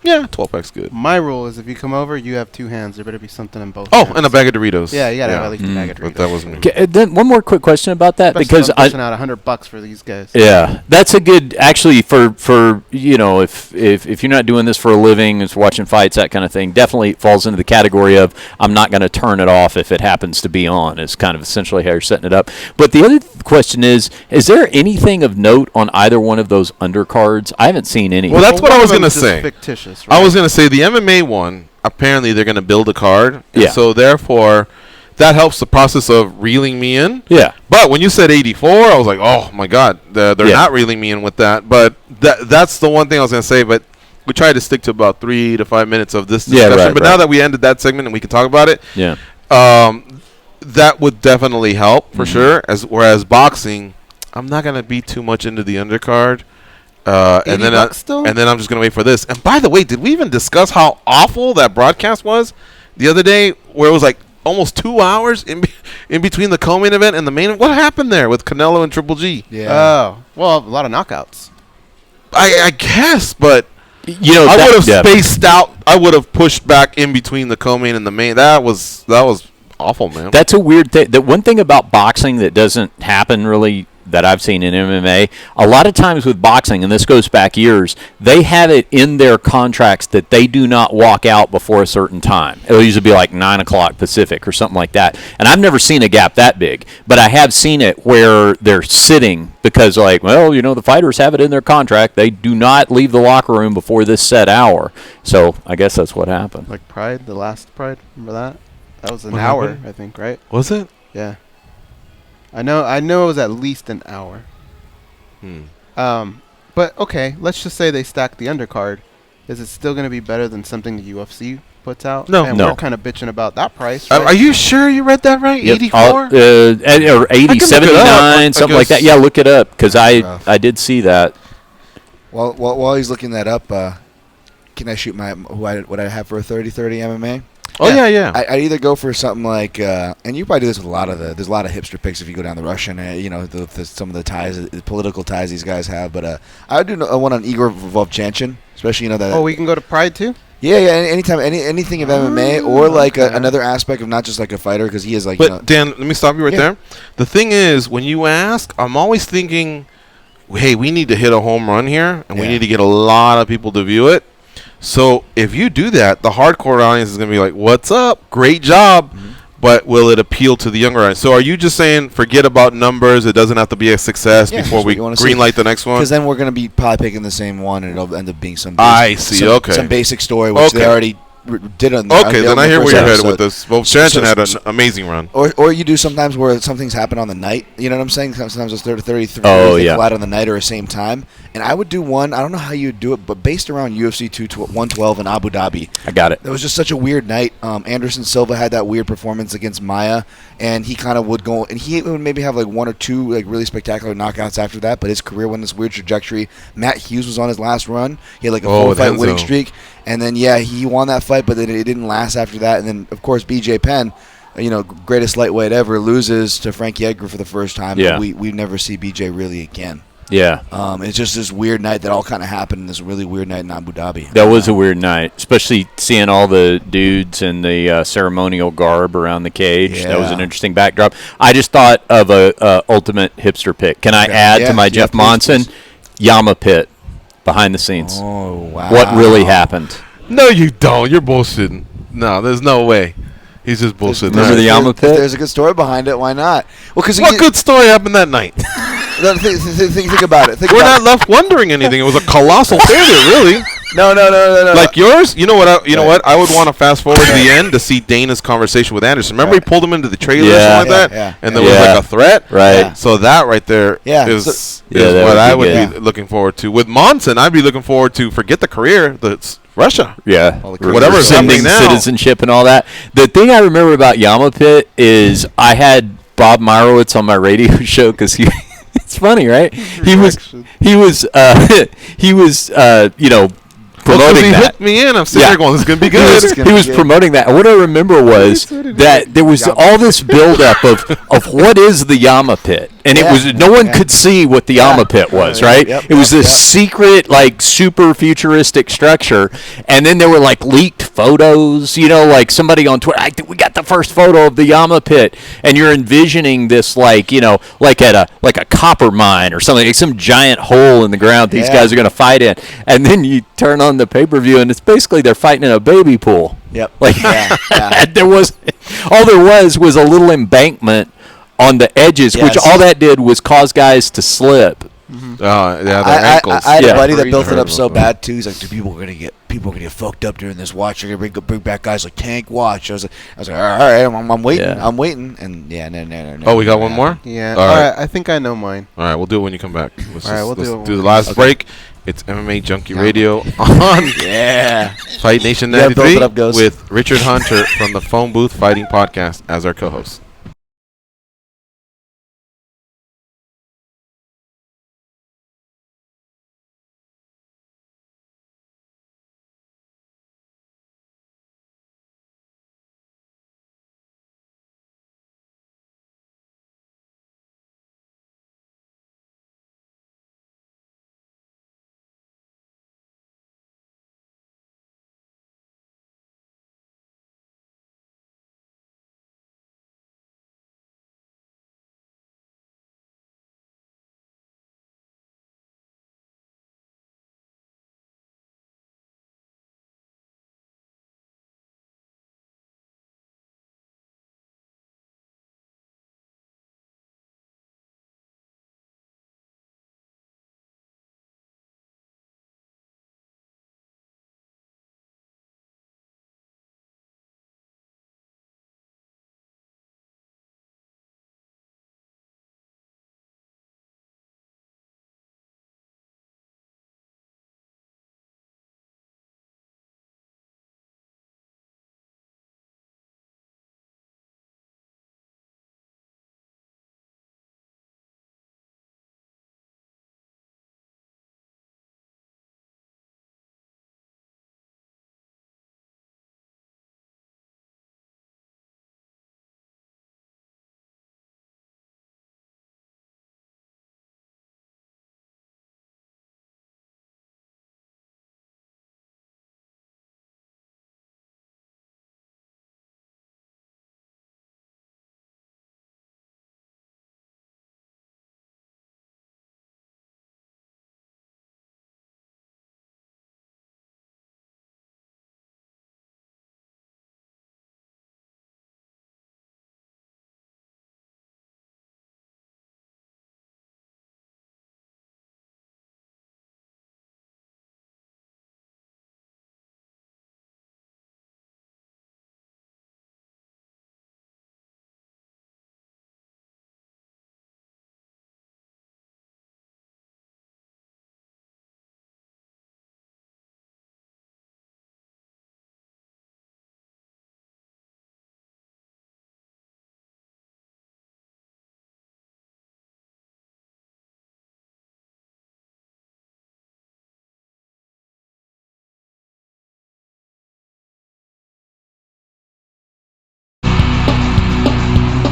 Yeah, 12-pack's good. My rule is if you come over, you have 2 hands. There better be something in both hands. And a bag of Doritos. Yeah, you got to have at least a bag of Doritos. But that was me. Then one more quick question about that, Especially because I'm pushing out $100 for these guys. Yeah, that's a good, actually, for you know, if you're not doing this for a living, it's watching fights, that kind of thing, definitely falls into the category of I'm not going to turn it off if it happens to be on. It's kind of essentially how you're setting it up. But the other question is there anything of note on either one of those undercards? I haven't seen any. Well, that's what I was going to say. Fictitious, right? I was going to say the MMA one, apparently they're going to build a card. Yeah. So therefore, that helps the process of reeling me in. Yeah. But when you said 84, I was like, oh my God, they're not reeling me in with that. But that's the one thing I was going to say. But we tried to stick to about 3 to 5 minutes of this discussion. Yeah, but now that we ended that segment and we can talk about it, that would definitely help for sure. Whereas boxing, I'm not going to be too much into the undercard. And then I'm just gonna wait for this. And by the way, did we even discuss how awful that broadcast was the other day, where it was like almost 2 hours in between the co-main event and the main event? What happened there with Canelo and Triple G? Yeah. Oh, well, a lot of knockouts. I guess, but you know, I would have spaced out. I would have pushed back in between the co-main and the main. That was awful, man. That's a weird thing. The one thing about boxing that doesn't happen really, that I've seen in MMA, a lot of times with boxing, and this goes back years, they have it in their contracts that they do not walk out before a certain time. It'll usually be like 9 o'clock Pacific or something like that. And I've never seen a gap that big, but I have seen it where they're sitting because, like, well, you know, the fighters have it in their contract. They do not leave the locker room before this set hour. So I guess that's what happened. Like Pride, the last Pride, remember that? That was an hour, I think, right? Was it? Yeah. I know it was at least an hour. But okay, let's just say they stacked the undercard. Is it still going to be better than something the UFC puts out? No. And we're kind of bitching about that price. Right? Are you sure you read that right? Yep. 84? Or 80, 79, something like that. Yeah, look it up, because I did see that. Well, while he's looking that up, can I shoot what I have for a 30-30 MMA? Oh yeah. I'd either go for something like, and you probably do this with there's a lot of hipster picks if you go down the Russian, some of the ties, the political ties these guys have. But I would do one on Igor Vovchanchin, especially that. Oh, we can go to Pride too. Yeah. Anytime, anything of MMA or like another aspect of not just like a fighter, because he is like. But Dan, let me stop you right there. The thing is, when you ask, I'm always thinking, hey, we need to hit a home run here, and we need to get a lot of people to view it. So if you do that, the hardcore audience is going to be like, what's up? Great job. But will it appeal to the younger audience? So are you just saying forget about numbers? It doesn't have to be a success before we greenlight the next one? Because then we're going to be probably picking the same one, and it'll end up being some basic story, which they already did on then I hear where you're headed with this. Well, Shannon had an amazing run. Or you do sometimes where something's happened on the night. You know what I'm saying? Sometimes it's 30-33 flat on the night or the same time. And I would do one, I don't know how you would do it, but based around UFC 112 in Abu Dhabi. I got it. It was just such a weird night. Anderson Silva had that weird performance against Maia, and he kind of would go, and he would maybe have like 1 or 2 like really spectacular knockouts after that, but his career went this weird trajectory. Matt Hughes was on his last run. He had like a 4-fight winning streak. And then, he won that fight, but then it didn't last after that. And then, of course, BJ Penn, greatest lightweight ever, loses to Frankie Edgar for the first time. Yeah. We never see BJ really again. Yeah. It's just this weird night that all kind of happened. This really weird night in Abu Dhabi. That was a weird night, especially seeing all the dudes in the ceremonial garb around the cage. That was an interesting backdrop. I just thought of a ultimate hipster pick. Can I add to my Jeff Monson? Please. Yama Pit, behind the scenes. Oh, wow. What really happened? No, you don't. You're bullshitting. No, there's no way. He's just bullshitting. Remember the Yama Pit? If there's a good story behind it, why not? Well, what good story happened that night? Think about it. We're not left wondering anything. It was a colossal failure, really. No. Like yours, you know what? What? I would want to fast forward to the end to see Dana's conversation with Anderson. Remember, he pulled him into the trailer or something like that, and there was like a threat. Right. Yeah. So that right there is what I would be looking forward to. With Monson, I'd be looking forward to forget the career. That's Russia. Yeah. Whatever's happening now. Citizenship and all that. The thing I remember about Yama Pit is I had Bob Meyerowitz on my radio show because he. It's funny, right? He was promoting he that. hooked me in. I'm sitting there going, "This is gonna be good." He was promoting that. And what I remember was that there was all this buildup of what is the Yama Pit, and it was no one could see what the Yama Pit was, right? It was this secret, like super futuristic structure, and then there were like leaked photos. Like somebody on Twitter, we got the first photo of the Yama Pit, and you're envisioning this like at a copper mine or something, like some giant hole in the ground these guys are going to fight in, and then you turn on the pay-per-view and it's basically they're fighting in a baby pool. Yep. Like there was a little embankment on the edges, which all that did was cause guys to slip. Mm-hmm. Their ankles. I had a buddy that built it up so bad too. He's like, "Dude, people are gonna get fucked up during this watch. They're gonna bring back guys like Tank Watch." I was like, all right, I'm waiting. Yeah. I'm waiting. And no. Oh, we got one more. Yeah. All right. I think I know mine. All right, we'll do it when you come back. Let's do the last break. It's MMA Junkie Radio on Fight Nation 93 with Richard Hunter from the Phone Booth Fighting Podcast as our co-host.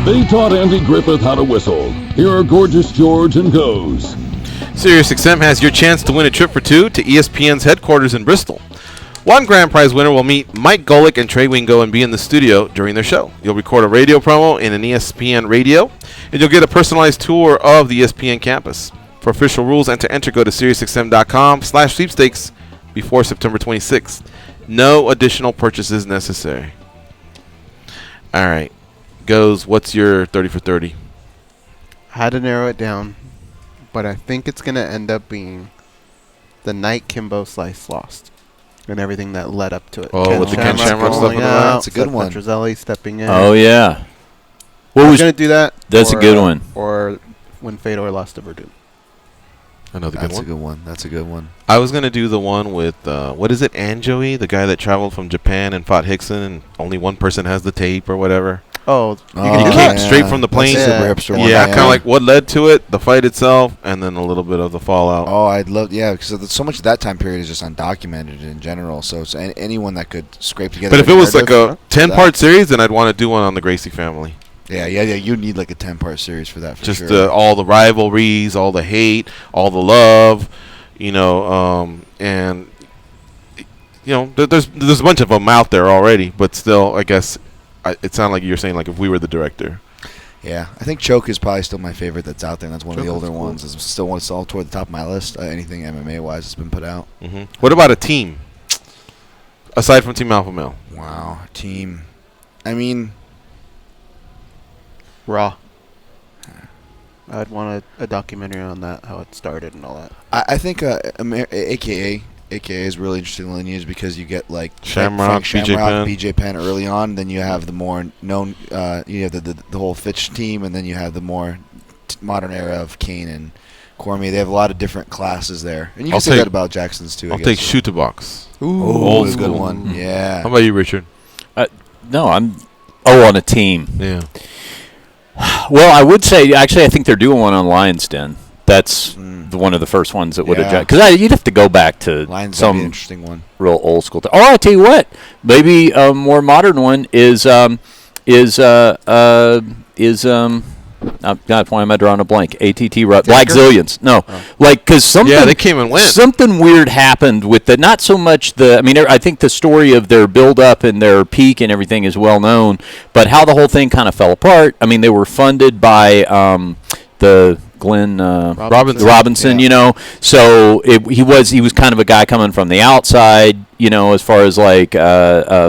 They taught Andy Griffith how to whistle. Here are Gorgeous George and Goes. SiriusXM has your chance to win a trip for two to ESPN's headquarters in Bristol. One grand prize winner will meet Mike Golick and Trey Wingo and be in the studio during their show. You'll record a radio promo in an ESPN radio, and you'll get a personalized tour of the ESPN campus. For official rules and to enter, go to SiriusXM.com/sweepstakes before September 26th. No additional purchases necessary. All right. Goes, what's your 30 for 30? I had to narrow it down, but I think it's going to end up being the night Kimbo Slice lost and everything that led up to it. Oh, with the Ken Shamrock stuff in the back? That's a good one. Petrozelli stepping in. Oh, yeah. What was going to do that? That's a good one. Or when Fedor lost to Verdun. Another That's good one. a good one. That's a good one. I was going to do the one with, what is it, Anjoey, the guy that traveled from Japan and fought Hickson, and only one person has the tape or whatever. Oh, you came straight from the plane. That's Yeah, kind of like what led to it, the fight itself, and then a little bit of the fallout. Oh, I'd love, because so much of that time period is just undocumented in general. So it's anyone that could scrape together. But if it was like a 10-part series, then I'd want to do one on the Gracie family. Yeah. You need like a 10-part series for that. For just sure. All the rivalries, all the hate, all the love, and there's a bunch of them out there already. But still, I guess it sounded like you're saying like if we were the director. Yeah, I think Choke is probably still my favorite that's out there. And that's one of the Choke older is cool. ones. It's still one all toward the top of my list. Anything MMA wise that's been put out. Mm-hmm. What about a team? Aside from Team Alpha Male. Wow, team. I mean, Raw. I'd want a documentary on that, how it started and all that. I think AKA is really interesting lineage because you get like Shamrock, BJ Penn early on. Then you have the more known, you have the whole Fitch team, and then you have the more modern era of Kane and Cormier. They have a lot of different classes there, and you can say that about Jackson's too. I'll take Shoot the Box. Ooh, old good one. Yeah. How about you, Richard? No, I'm on a team. Yeah. Well, I would say actually I think they're doing one on Lion's Den. That's one of the first ones that would have because you'd have to go back to some interesting one, real old school. Or I'll tell you what, maybe a more modern one is God, why am I drawing a blank? Black Zillions. No, because something. Yeah, they came and went. Something weird happened with the not so much the. I mean, I think the story of their build up and their peak and everything is well known, but how the whole thing kind of fell apart. I mean, they were funded by the Glenn Robinson, so he was kind of a guy coming from the outside, as far as like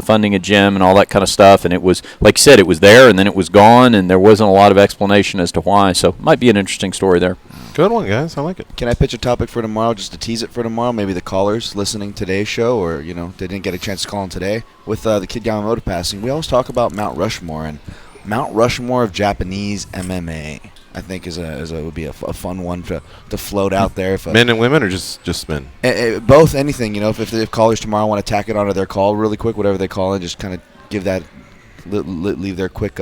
funding a gym and all that kind of stuff. And it was, like you said, it was there and then it was gone, and there wasn't a lot of explanation as to why. So it might be an interesting story there. Good one, guys. I like it. Can I pitch a topic for tomorrow, just to tease it for tomorrow? Maybe the callers listening today's show, or they didn't get a chance to call in today with the Kid Yamamoto passing. We always talk about Mount Rushmore, and Mount Rushmore of Japanese MMA. I think would be a fun one to float out there. Men and women, or just men? Both, anything. If callers tomorrow want to tack it onto their call really quick, whatever they call in, just kind of give that, leave their quick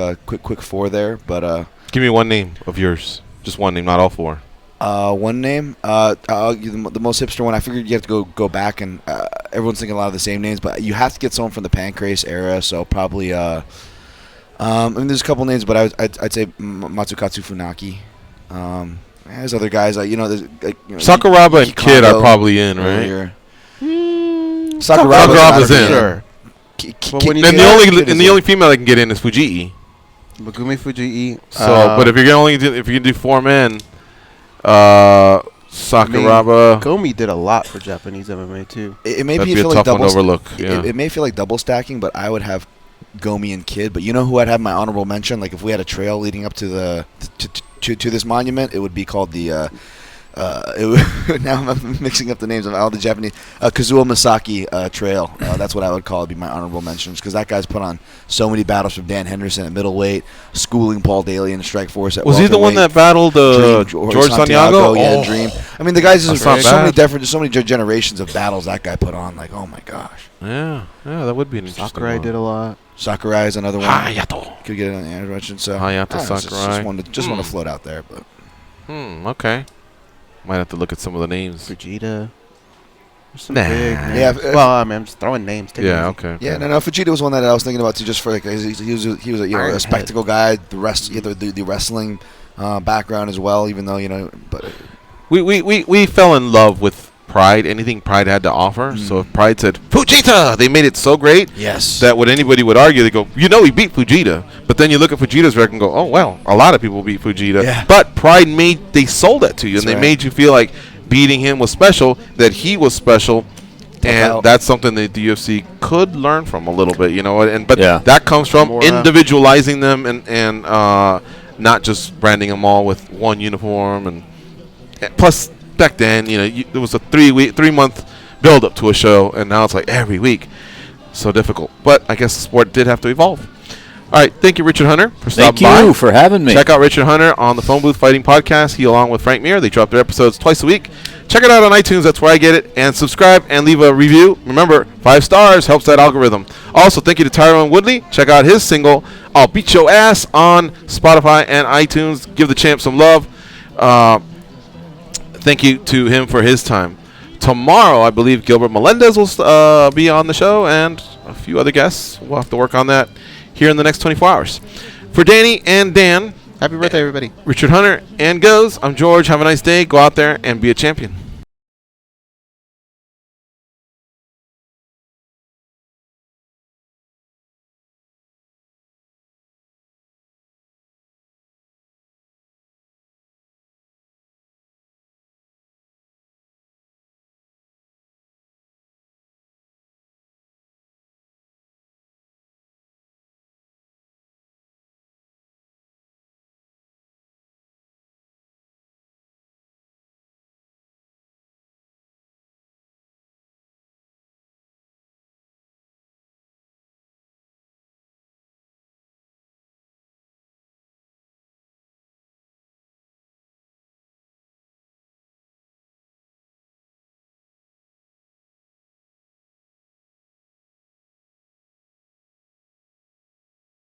four there. But give me one name of yours, just one name, not all four. One name. I'll give the most hipster one. I figured you have to go back, and everyone's thinking a lot of the same names, but you have to get someone from the Pancrase era. So probably. There's a couple names, but I'd say Matsukatsu Funaki. There's other guys. There's Sakuraba and Kid are probably in, right? Sakuraba's in. Sure. And the only female that can get in is Fujii. Megumi Fujii. So, but if you can do four men, Sakuraba. Gomi did a lot for Japanese MMA too. It may That'd be a tough one to overlook. Yeah. It may feel like double stacking, but I would have Gomi and Kid. But you know who I'd have my honorable mention? Like if we had a trail leading up to to this monument, it would be called the. Now I'm mixing up the names of all the Japanese Kazuo Masaki Trail. That's what I would call it. Be my honorable mentions, because that guy's put on so many battles from Dan Henderson at middleweight, schooling Paul Daly in the Strikeforce at Was he the one that battled George Santiago? Yeah, Dream. I mean, the guy's just so many generations of battles that guy put on. Like, oh my gosh. Yeah, that would be an interesting Sakurai one. did a lot. Sakurai is another one. Hayato. Could get it on the intervention. So Hayato Sakurai. Just want to float out there, but. Okay. Might have to look at some of the names. Vegeta. Big names. Well, I mean, I'm just throwing names. Yeah, okay. Yeah, no. Vegeta was one that I was thinking about too, just for like he was a spectacle guy. The rest, the wrestling background as well. Even though but we fell in love with Pride, anything Pride had to offer. So if Pride said Fujita, they made it so great that when anybody would argue, they go, he beat Fujita. But then you look at Fujita's record and go, oh well, a lot of people beat Fujita. Yeah. But Pride they sold that to you, and they right. made you feel like beating him was special, that he was special. And that's something that the UFC could learn from a little bit, but that comes from individualizing them and not just branding them all with one uniform. And plus, back then, there was a 3-month build up to a show, and now it's like every week. So difficult. But I guess the sport did have to evolve. All right, thank you, Richard Hunter, for stopping by. Thank you for having me. Check out Richard Hunter on the Phone Booth Fighting Podcast. He, along with Frank Mir, they drop their episodes twice a week. Check it out on iTunes. That's where I get it. And subscribe and leave a review. Remember, 5 stars helps that algorithm. Also, thank you to Tyron Woodley. Check out his single, I'll Beat Your Ass, on Spotify and iTunes. Give the champ some love. Thank you to him for his time. Tomorrow, I believe Gilbert Melendez will be on the show, and a few other guests. We'll have to work on that here in the next 24 hours. For Danny and Dan, happy birthday, everybody. Richard Hunter and Goes, I'm George. Have a nice day. Go out there and be a champion.